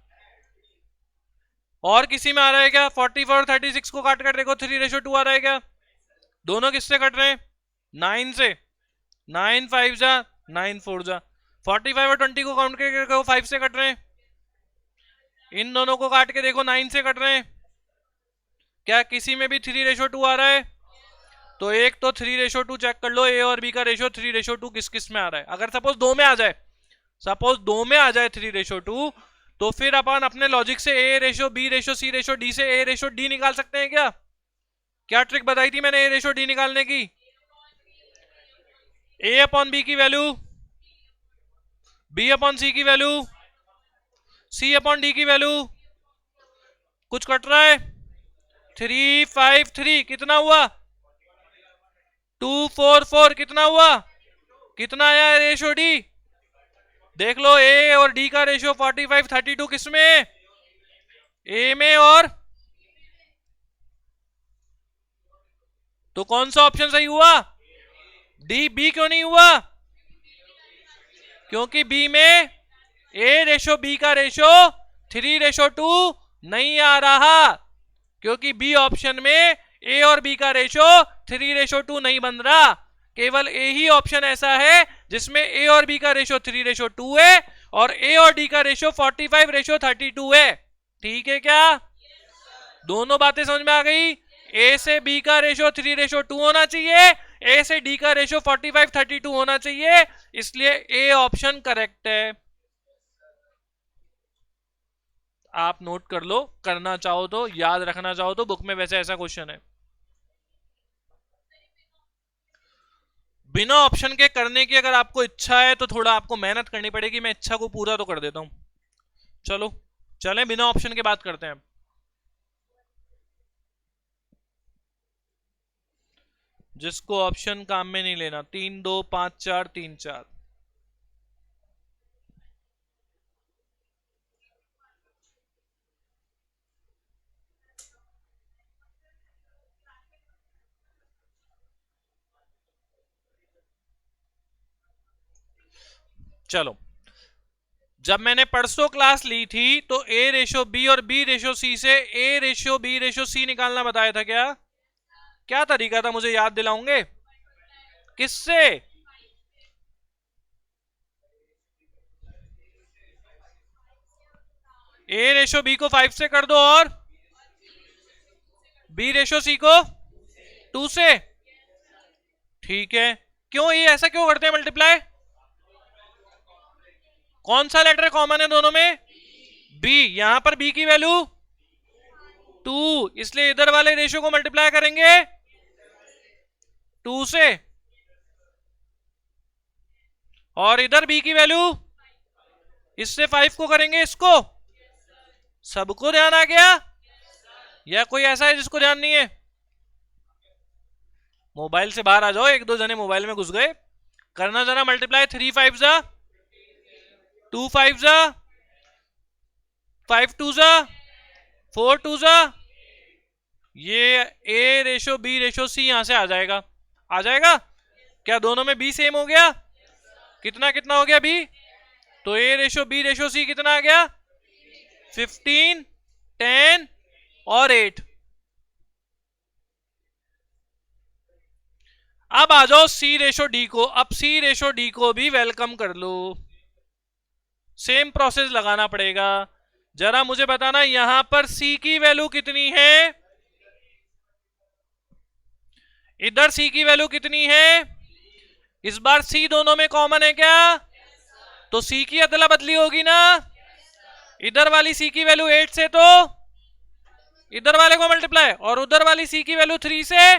और किसी में आ रहा है क्या? 44 और 36 को काट कर देखो 3:2 आ रहा है क्या? दोनों किससे कट रहे हैं? 9 से। 9 5 9 4 45 और 20 को काउंट करके देखो 5 से कट रहे हैं। इन दोनों को काट के देखो 9 से कट रहे हैं। क्या किसी में भी 3:2 आ रहा है? तो एक तो 3:2 चेक कर लो, ए और बी का रेशो 3:2 किस किस में आ रहा है। अगर सपोज 2 में आ जाए, 3:2 तो फिर अपन अपने लॉजिक से ए रेशो बी रेशो सी रेशो डी से ए रेशो डी निकाल सकते हैं क्या? क्या ट्रिक बताई थी मैंने ए रेशो डी निकालने की? ए अपॉन बी की वैल्यू, बी अपॉन सी की वैल्यू, सी अपॉन डी की वैल्यू। कुछ कट रहा है? 3 5 3 कितना हुआ? 2 4 4 कितना हुआ? कितना आया रेशो डी? देख लो, ए और डी का रेशो 45 32 किस में? ए में। और तो कौन सा ऑप्शन सही हुआ? डी। बी क्यों नहीं हुआ? क्योंकि बी में ए रेशो बी का रेशो 3:2 नहीं आ रहा, क्योंकि बी ऑप्शन में ए और बी का रेशो 3:2 नहीं बन रहा। केवल ए ही ऑप्शन ऐसा है जिसमें ए और बी का रेशो 3:2 है और ए और डी का रेशो 45:32 है। ठीक है क्या? दोनों बातें समझ में आ गई? ए से बी का रेशो 3:2 होना चाहिए, ए से डी का रेशो 45:32 होना चाहिए, इसलिए ए ऑप्शन करेक्ट है। आप नोट कर लो, करना चाहो तो, याद रखना चाहो तो, बुक में वैसे ऐसा क्वेश्चन है। बिना ऑप्शन के करने की अगर आपको इच्छा है तो थोड़ा आपको मेहनत करनी पड़ेगी, मैं इच्छा को पूरा तो कर देता हूं। चलो चलें, बिना ऑप्शन के बात करते हैं। जिसको ऑप्शन काम में नहीं लेना, 3 2 5 4 3 4। चलो, जब मैंने परसों क्लास ली थी तो ए रेशो बी और बी रेशो सी से ए रेशो बी रेशो सी निकालना बताया था। क्या क्या तरीका था, मुझे याद दिलाओगे? किससे? ए रेशो बी को 5 से कर दो और बी रेशो सी को 2 से। ठीक है, क्यों ये ऐसा क्यों करते हैं मल्टीप्लाई? कौन सा लेटर कॉमन है दोनों में? बी। यहां पर बी की वैल्यू 2, इसलिए इधर वाले रेशो को मल्टीप्लाई करेंगे 2 से, और इधर बी की वैल्यू इससे 5 को करेंगे इसको। सबको ध्यान आ गया या कोई ऐसा है जिसको ध्यान नहीं है? मोबाइल से बाहर आ जाओ, एक दो जने मोबाइल में घुस गए। करना जरा मल्टीप्लाई, 3 5 2 5 5 2 4 2 ये ए रेशो बी रेशो सी यहां से आ जाएगा। आ जाएगा क्या? दोनों में बी सेम हो गया। कितना कितना हो गया बी? तो ए रेशो बी रेशो सी कितना आ गया? 15 10 और 8। अब आ जाओ सी रेशो डी को। अब सी रेशो डी को भी वेलकम कर लो, सेम प्रोसेस लगाना पड़ेगा। जरा मुझे बताना, यहां पर सी की वैल्यू कितनी है? इधर सी की वैल्यू कितनी है? इस बार सी दोनों में कॉमन है क्या? तो सी की अदला बदली होगी ना। इधर वाली सी की वैल्यू 8 से, तो इधर वाले को मल्टीप्लाई, और उधर वाली सी की वैल्यू 3 से,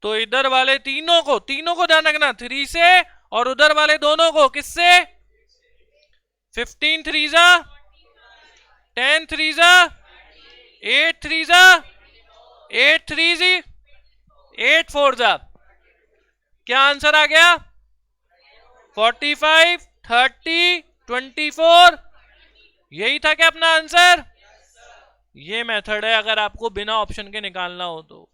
तो इधर वाले तीनों को ध्यान रखना 3 से, और उधर वाले दोनों को किससे? 15 3 10 3 8 3 8 3 8 4 क्या आंसर आ गया? 45 30 24 यही था क्या अपना आंसर? ये मेथड है अगर आपको बिना ऑप्शन के निकालना हो तो।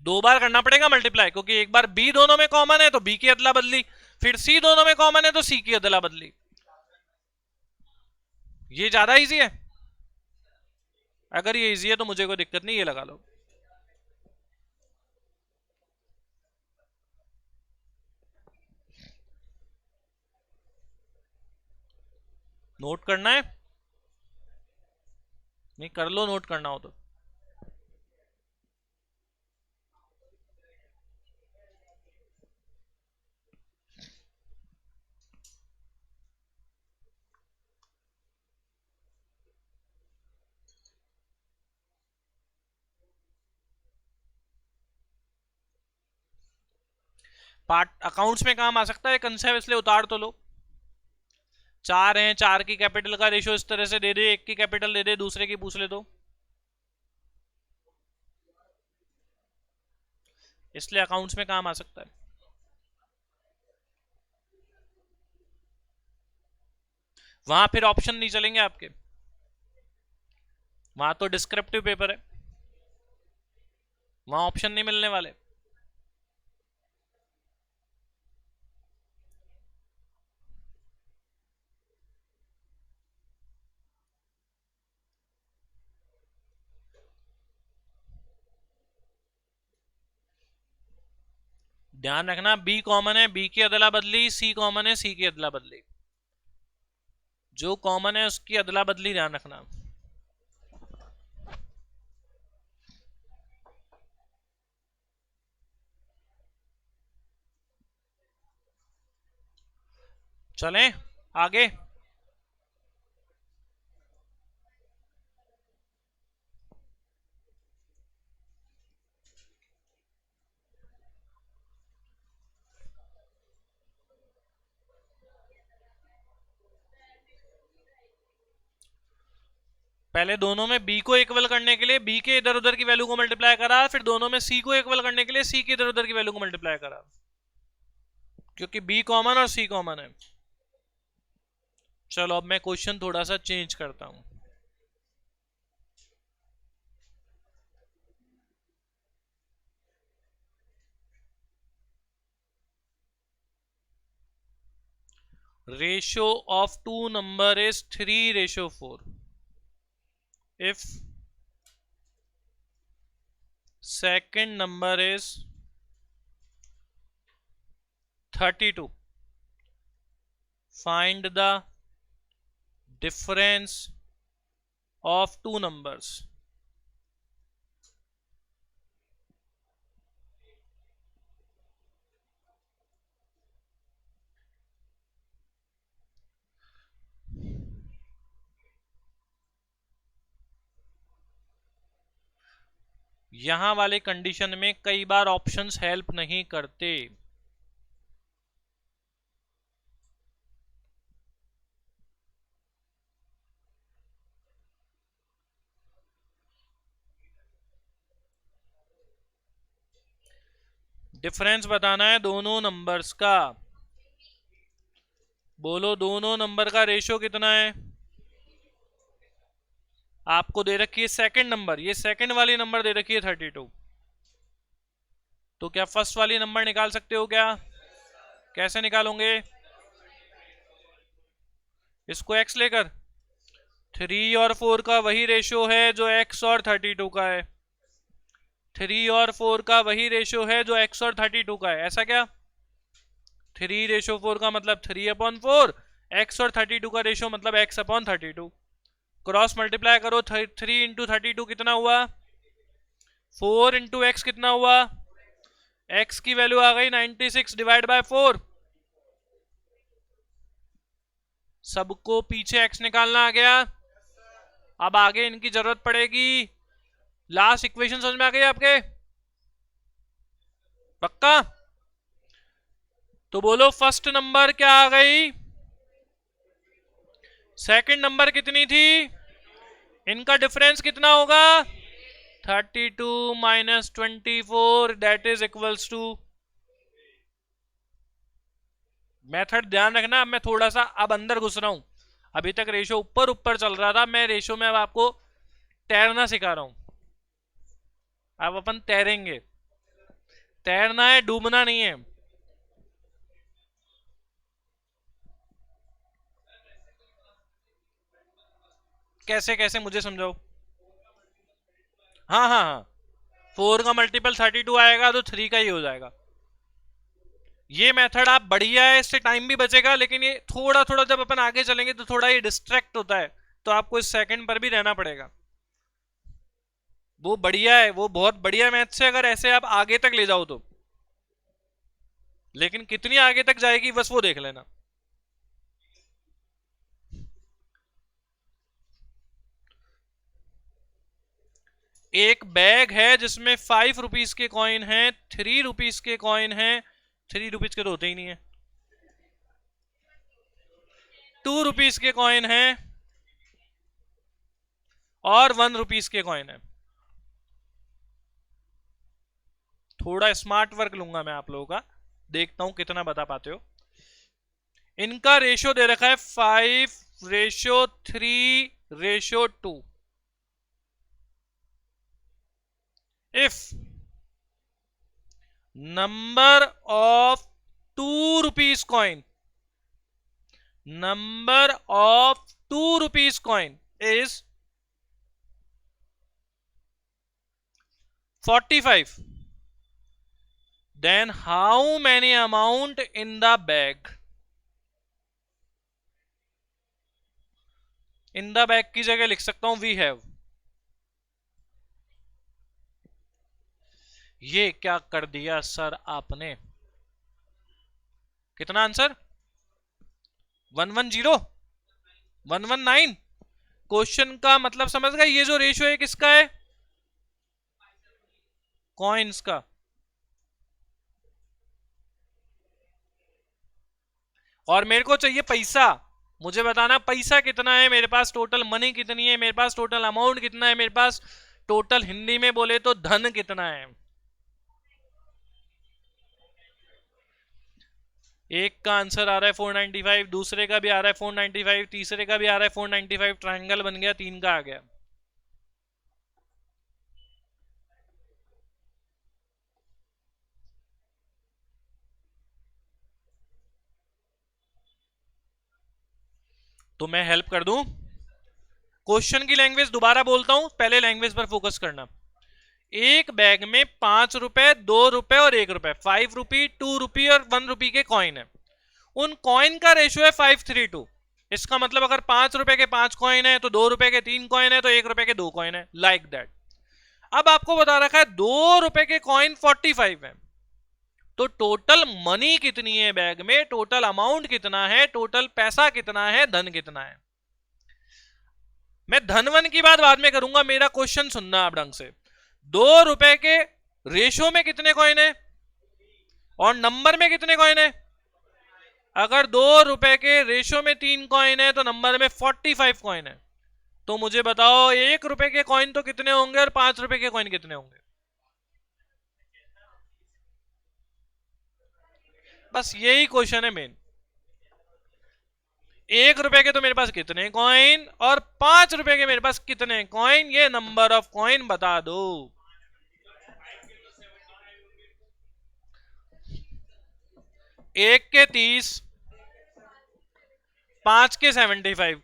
दो बार करना पड़ेगा मल्टीप्लाई, क्योंकि एक बार बी दोनों में कॉमन है तो बी की अदला बदली, फिर सी दोनों में कॉमन है तो सी की अदला बदली। ये ज्यादा इजी है। अगर ये इजी है तो मुझे कोई दिक्कत नहीं, ये लगा लो। नोट करना है? नहीं कर लो, नोट करना हो तो। पार्ट अकाउंट्स में काम आ सकता है कंसेप्ट, इसलिए उतार तो लो। चार हैं, चार की कैपिटल का रेशियो इस तरह से दे दे, एक की कैपिटल दे दे, दूसरे की पूछ ले तो, इसलिए अकाउंट्स में काम आ सकता है। वहां फिर ऑप्शन नहीं चलेंगे आपके, वहां तो डिस्क्रिप्टिव पेपर है, वहां ऑप्शन नहीं मिलने वाले। ध्यान रखना, बी कॉमन है, बी की अदला बदली, सी कॉमन है, सी की अदला बदली, जो कॉमन है उसकी अदला बदली ध्यान रखना। चलें आगे। पहले दोनों में बी को इक्वल करने के लिए बी के इधर उधर की वैल्यू को मल्टीप्लाई करा, फिर दोनों में सी को इक्वल करने के लिए सी की इधर उधर की वैल्यू को मल्टीप्लाई करा, क्योंकि बी कॉमन और सी कॉमन है। चलो अब मैं क्वेश्चन थोड़ा सा चेंज करता हूं। ratio of two number is 3:4 if second number is 32, find the difference of two numbers। यहां वाले कंडीशन में कई बार ऑप्शंस हेल्प नहीं करते। डिफरेंस बताना है दोनों नंबर्स का। बोलो दोनों नंबर का रेशियो कितना है? आपको दे रखी है सेकंड नंबर, ये सेकंड वाली नंबर दे रखी है 32, तो क्या फर्स्ट वाली नंबर निकाल सकते हो क्या? कैसे निकालोगे? इसको x लेकर, 3 और 4 का वही रेशियो है जो x और 32 का है, 3 और 4 का वही रेशियो है जो x और 32 का है। ऐसा क्या? 3:4 का मतलब 3/4, x और 32 का रेशियो मतलब x/32। क्रॉस मल्टीप्लाई करो, 3 इंटू 32 कितना हुआ? 4 इंटू एक्स कितना हुआ? x की वैल्यू आ गई 96 डिवाइड बाय 4। सबको पीछे x निकालना आ गया। अब आगे इनकी जरूरत पड़ेगी। लास्ट इक्वेशन समझ में आ गई आपके? पक्का? तो बोलो फर्स्ट नंबर क्या आ गई, सेकंड नंबर कितनी थी, इनका डिफरेंस कितना होगा? 32 minus 24, that is equals to method ध्यान रखना। अब मैं थोड़ा सा अब अंदर घुस रहा हूं, अभी तक रेशो ऊपर ऊपर चल रहा था, मैं रेशो में अब आपको तैरना सिखा रहा हूं। अब अपन तैरेंगे, तैरना है, डूबना नहीं है। कैसे कैसे मुझे समझाओ। हाँ हाँ हाँ, 4 का मल्टीपल 32 आएगा तो 3 का ही हो जाएगा। ये मेथड आप बढ़िया है, इससे टाइम भी बचेगा, लेकिन ये थोड़ा थोड़ा जब अपन आगे चलेंगे तो थोड़ा ये डिस्ट्रैक्ट होता है, तो आपको इस सेकंड पर भी रहना पड़ेगा। वो बढ़िया है, वो बहुत बढ़िया मैथ से अगर ऐसे आप आगे तक ले जाओ तो, लेकिन कितनी आगे तक जाएगी बस वो देख लेना। एक बैग है जिसमें 5 रुपीज के कॉइन है, 3 रुपीज के कॉइन है, 3 रुपीज के तो होते ही नहीं है, 2 रुपीज के कॉइन है और 1 रुपीज के कॉइन है। थोड़ा स्मार्ट वर्क लूंगा मैं आप लोगों का, देखता हूं कितना बता पाते हो। इनका रेशियो दे रखा है 5:3:2। If number of 2 rupees coin, number of 2 rupees coin is 45, then how many amount in the bag? in the bag की जगह लिख सकता हूं we have। ये क्या कर दिया सर आपने, कितना आंसर 110 119। क्वेश्चन का मतलब समझ गए, ये जो रेशियो है किसका है, कॉइन्स का। और मेरे को चाहिए पैसा, मुझे बताना पैसा कितना है मेरे पास, टोटल मनी कितनी है मेरे पास, टोटल अमाउंट कितना है मेरे पास, टोटल हिंदी में बोले तो धन कितना है। एक का आंसर आ रहा है 495, दूसरे का भी आ रहा है 495, तीसरे का भी आ रहा है 495, ट्रायंगल बन गया, 3 का आ गया। तो मैं हेल्प कर दूं, क्वेश्चन की लैंग्वेज दोबारा बोलता हूं, पहले लैंग्वेज पर फोकस करना। एक बैग में 5 रुपए, 2 रुपए और 1 रुपए, 5 रुपी, 2 रुपी और 1 रुपी के कॉइन है। उन कॉइन का रेशियो है 5:3:2। इसका मतलब अगर 5 रुपए के 5 कॉइन है तो 2 रुपए के 3 कॉइन है तो 1 रुपए के 2 कॉइन है, लाइक दैट। अब आपको बता रखा है 2 रुपए के कॉइन 45 है, तो टोटल मनी कितनी है बैग में, टोटल अमाउंट कितना है, टोटल पैसा कितना है, धन कितना है। मैं धनवन की बात बाद में करूंगा, मेरा क्वेश्चन सुनना आप ढंग से। 2 रुपए के रेशियो में कितने कॉइन है और नंबर में कितने कॉइन है। अगर 2 रुपए के रेशियो में 3 कॉइन है तो नंबर में 45 कॉइन है। तो मुझे बताओ 1 रुपए के कॉइन तो कितने होंगे और 5 रुपए के कॉइन कितने होंगे। बस यही क्वेश्चन है मेन। 1 रुपए के तो मेरे पास कितने कॉइन और 5 रुपए के मेरे पास कितने कॉइन, ये नंबर ऑफ कॉइन बता दो। 1 के 30, 5 के 75,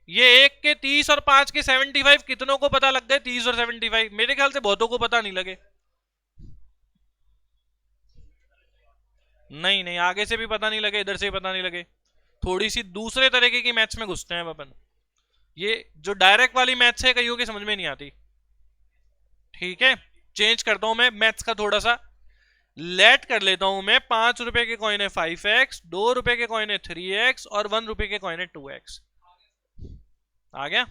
ये 1 के 30 और 5 के 75 कितनों को पता लग गए, 30 और 75, मेरे ख्याल से बहुतों को पता नहीं लगे। नहीं नहीं, आगे से भी पता नहीं लगे, इधर से भी पता नहीं लगे, थोड़ी सी दूसरे तरीके की मैथ्स में घुसते हैं अपन। ये जो डायरेक्ट वाली मैथ्स है कईयों की समझ में नहीं आती। ठीक है, चेंज करता हूं मैं मैथ्स का थोड़ा सा, लेट कर लेता हूं मैं। 5 रुपए के कॉइन है 5x, 2 रुपए के कॉइन है 3x और 1 रुपए के कॉइन है 2x। आ गया।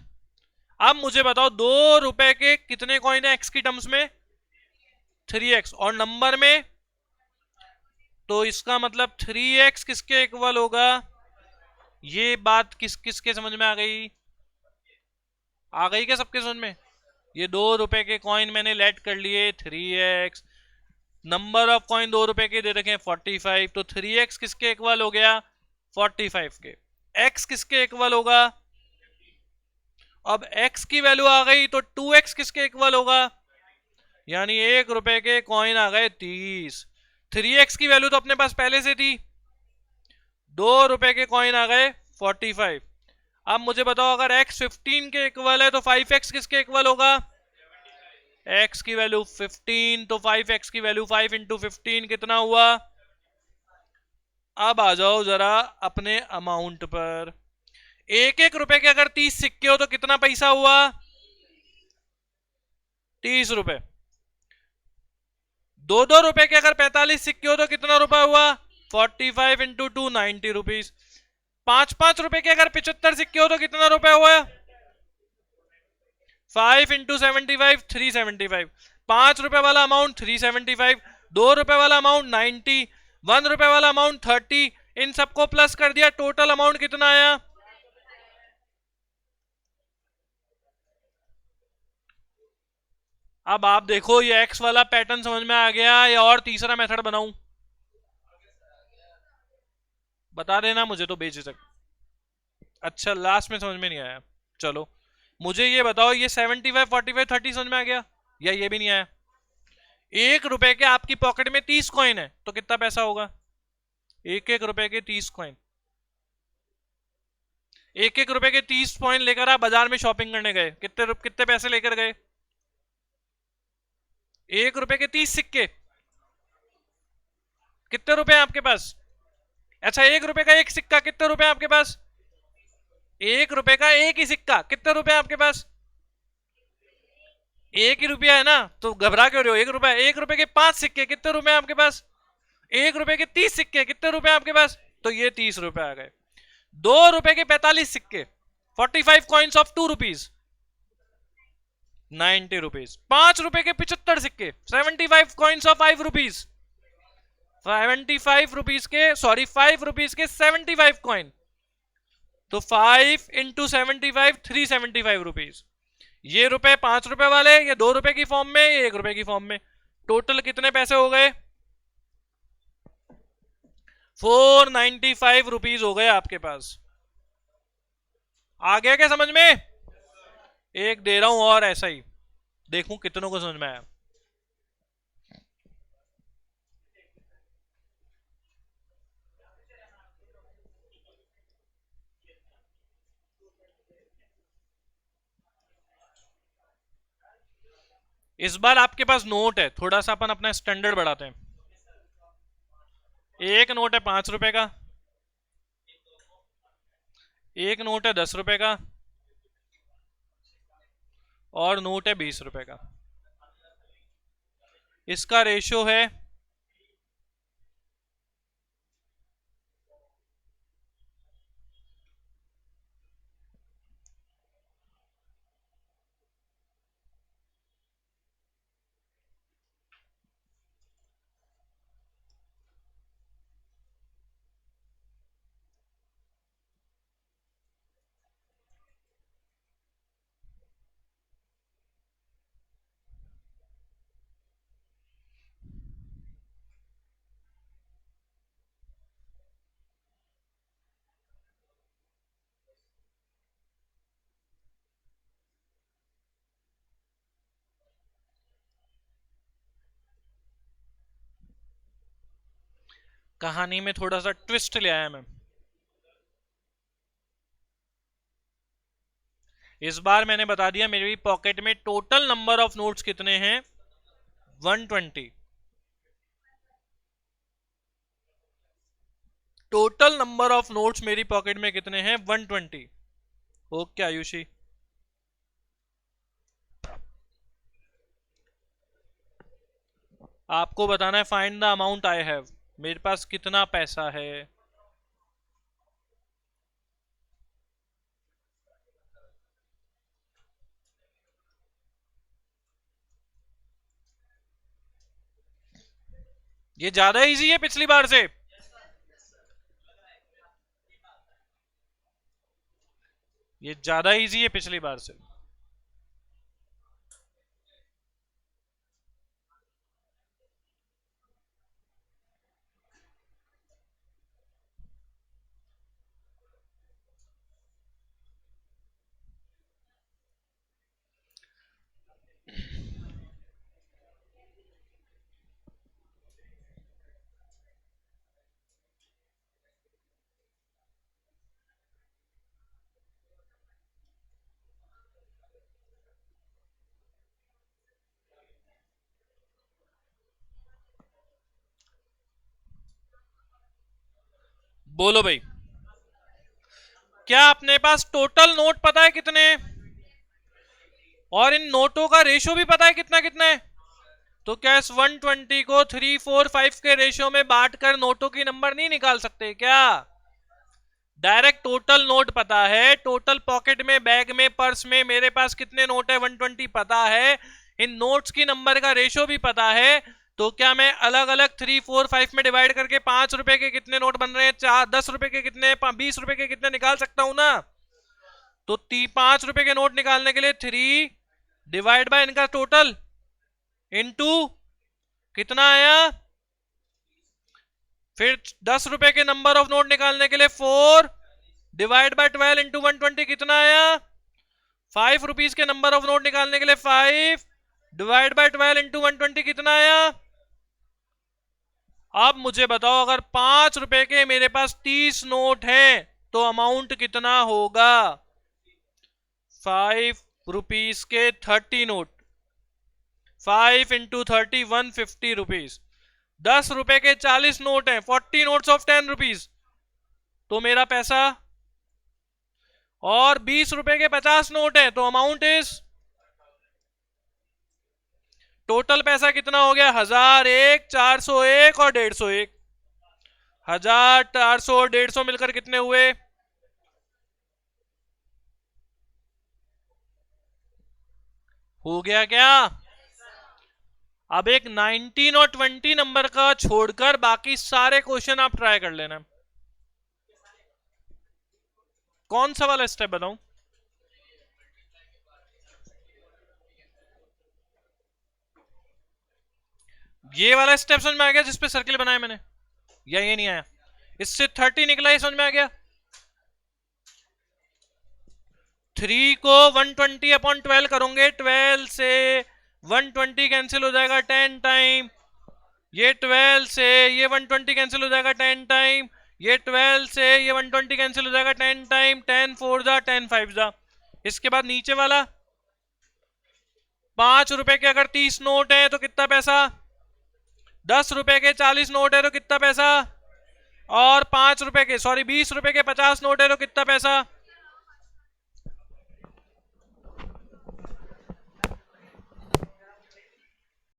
अब मुझे बताओ 2 रुपए के कितने कॉइन है x की टर्म्स में, 3x, और नंबर में, तो इसका मतलब 3x किसके इक्वल होगा। ये बात किसके समझ में आ गई, आ गई क्या सबके समझ में। ये 2 रुपए के कॉइन मैंने लेट कर लिए 3x, नंबर ऑफ कॉइन 2 रुपए के दे रखे हैं 45, तो 3x किसके इक्वल हो गया, 45 के। x किसके इक्वल होगा? अब x की वैल्यू आ गई तो 2x किसके इक्वल होगा? यानी 1 रुपए के कॉइन आ गए 30। 3x की वैल्यू तो अपने पास पहले से थी, 2 रुपए के कॉइन आ गए 45। अब मुझे बताओ अगर x 15 के इक्वल है तो 5x किसके इक्वल होगा? x की वैल्यू 15 तो 5x की वैल्यू 5 इंटू 15 कितना हुआ? अब आ जाओ जरा अपने अमाउंट पर। 1-1 रुपए के अगर 30 सिक्के हो तो कितना पैसा हुआ? 30 रुपए। 2-2 रुपए के अगर 45 सिक्के हो तो कितना रुपए हुआ? 45 इंटू 2 90 रुपीज। 5-5 रुपए के अगर 75 सिक्के हो तो कितना रुपए हुआ? 5 इंटू 75 375। 5 रुपए वाला अमाउंट 375, 2 रुपए वाला अमाउंट 90, 1 रुपए वाला अमाउंट 30। इन सबको प्लस कर दिया, टोटल अमाउंट कितना आया? अब आप देखो ये एक्स वाला पैटर्न समझ में आ गया या और तीसरा मेथड बनाऊं? बता देना मुझे तो बेझिझक। अच्छा लास्ट में समझ में नहीं आया, चलो मुझे ये बताओ, ये 75 45 30 समझ में आ गया या ये भी नहीं आया? 1 रुपए के आपकी पॉकेट में 30 कॉइन है तो कितना पैसा होगा? 1-1 रुपए के 30 कॉइन। 1-1 रुपए के 30 कॉइन लेकर आप बाजार में शॉपिंग करने गए, कितने कितने पैसे लेकर गए? 1 रुपए के 30 सिक्के। कितने रुपए हैं आपके पास? अच्छा 1 रुपए का एक सिक्का, कितने रुपए हैं आपके पास? 1 रुपए का एक ही सिक्का, कितने रुपए हैं आपके पास? एक ही रुपया है ना, तो घबरा क्यों रहे हो? 1 रुपया। 1 रुपए के 5 सिक्के, कितने रुपए हैं आपके पास? 1 रुपए के 30 सिक्के, कितने रुपए हैं आपके पास? तो ये 30 रुपए आ गए। 2 रुपए के 45 सिक्के, 45 कॉइन्स ऑफ 2 रुपीज, 90 रुपीज। 5 रुपए के 75 सिक्के, 75 कॉइन्स ऑफ 5 रुपीज, 75 रुपीज के, सॉरी 5 रुपीज के 75 कॉइन, तो 5 इंटू 75 375 रुपीज। ये रुपए 5 रुपए वाले, ये 2 रुपए की फॉर्म में, ये 1 रुपए की फॉर्म में। टोटल कितने पैसे हो गए? 495 रुपीज हो गए आपके पास। आ गया क्या समझ में? एक दे रहा हूं और ऐसा ही, देखूं कितनों को समझ में आया। इस बार आपके पास नोट है, थोड़ा सा अपन अपना स्टैंडर्ड बढ़ाते हैं। एक नोट है 5 रुपए का, एक नोट है 10 रुपए का, और नोट है 20 रुपए का। इसका रेशियो है कहानी में थोड़ा सा ट्विस्ट ले आया मैं। इस बार मैंने बता दिया मेरी पॉकेट में टोटल नंबर ऑफ नोट्स कितने हैं, 120। टोटल नंबर ऑफ नोट्स मेरी पॉकेट में कितने हैं, 120। ओके आयुषी, आपको बताना है find the amount I have, मेरे पास कितना पैसा है। ये ज्यादा इजी है पिछली बार से। ये ज्यादा इजी है पिछली बार से। बोलो भाई, क्या अपने पास टोटल नोट पता है कितने, और इन नोटों का रेशो भी पता है कितना कितना है? तो क्या इस 120 को 3, 4, 5 के रेशियो में बांटकर नोटों की नंबर नहीं निकाल सकते क्या? डायरेक्ट टोटल नोट पता है, टोटल पॉकेट में, बैग में, पर्स में मेरे पास कितने नोट है 120 पता है, इन नोट्स की नंबर का रेशियो भी पता है, तो क्या मैं अलग अलग 3, 4, 5 में डिवाइड करके 5 रुपए के कितने नोट बन रहे हैं, 10 रुपए के कितने, 20 रुपए के कितने निकाल सकता हूं ना? तो 5 रुपए के नोट निकालने के लिए 3 डिवाइड बाय इनका टोटल इनटू कितना आया, फिर 10 रुपए के नंबर ऑफ नोट निकालने के लिए 4 डिवाइड बाय 12 इंटू 120 कितना आया, 5 रुपीज के नंबर ऑफ नोट निकालने के लिए 5 डिवाइड बाय 12 इंटू 120 कितना आया। अब मुझे बताओ, अगर 5 रुपए के मेरे पास 30 नोट हैं तो अमाउंट कितना होगा? 5 रुपीज के 30 नोट, 5 इंटू 30 150 रुपीज। 10 रुपए के 40 नोट हैं, 40 नोट्स ऑफ 10 रुपीज, तो मेरा पैसा, और 20 रुपए के 50 नोट हैं, तो अमाउंट इज, टोटल पैसा कितना हो गया? 1001, 401 और 150। 1000, 400 और 150 मिलकर कितने हुए? हो गया क्या? अब एक 19 और 20 नंबर का छोड़कर बाकी सारे क्वेश्चन आप ट्राई कर लेना। कौन सा वाला स्टेप बताऊं? ये वाला स्टेप समझ में आ गया जिसपे सर्किल बनाया मैंने, या ये नहीं आया? इससे 30 निकला, ये समझ में आ गया? 3 को 120 अपॉन 12 करोगे, 12 से 120 कैंसिल हो जाएगा 10 टाइम, ये 12 से ये 120 कैंसिल हो जाएगा 10 टाइम, ये 12 से ये 120 कैंसिल हो जाएगा 10 टाइम, 10 4 जा 10 5 जा। इसके बाद नीचे वाला 5 रुपए के अगर 30 नोट है तो कितना पैसा, 10 रुपए के 40 नोट है तो कितना पैसा, और 5 रुपए के 20 रुपए के 50 नोट है तो कितना पैसा,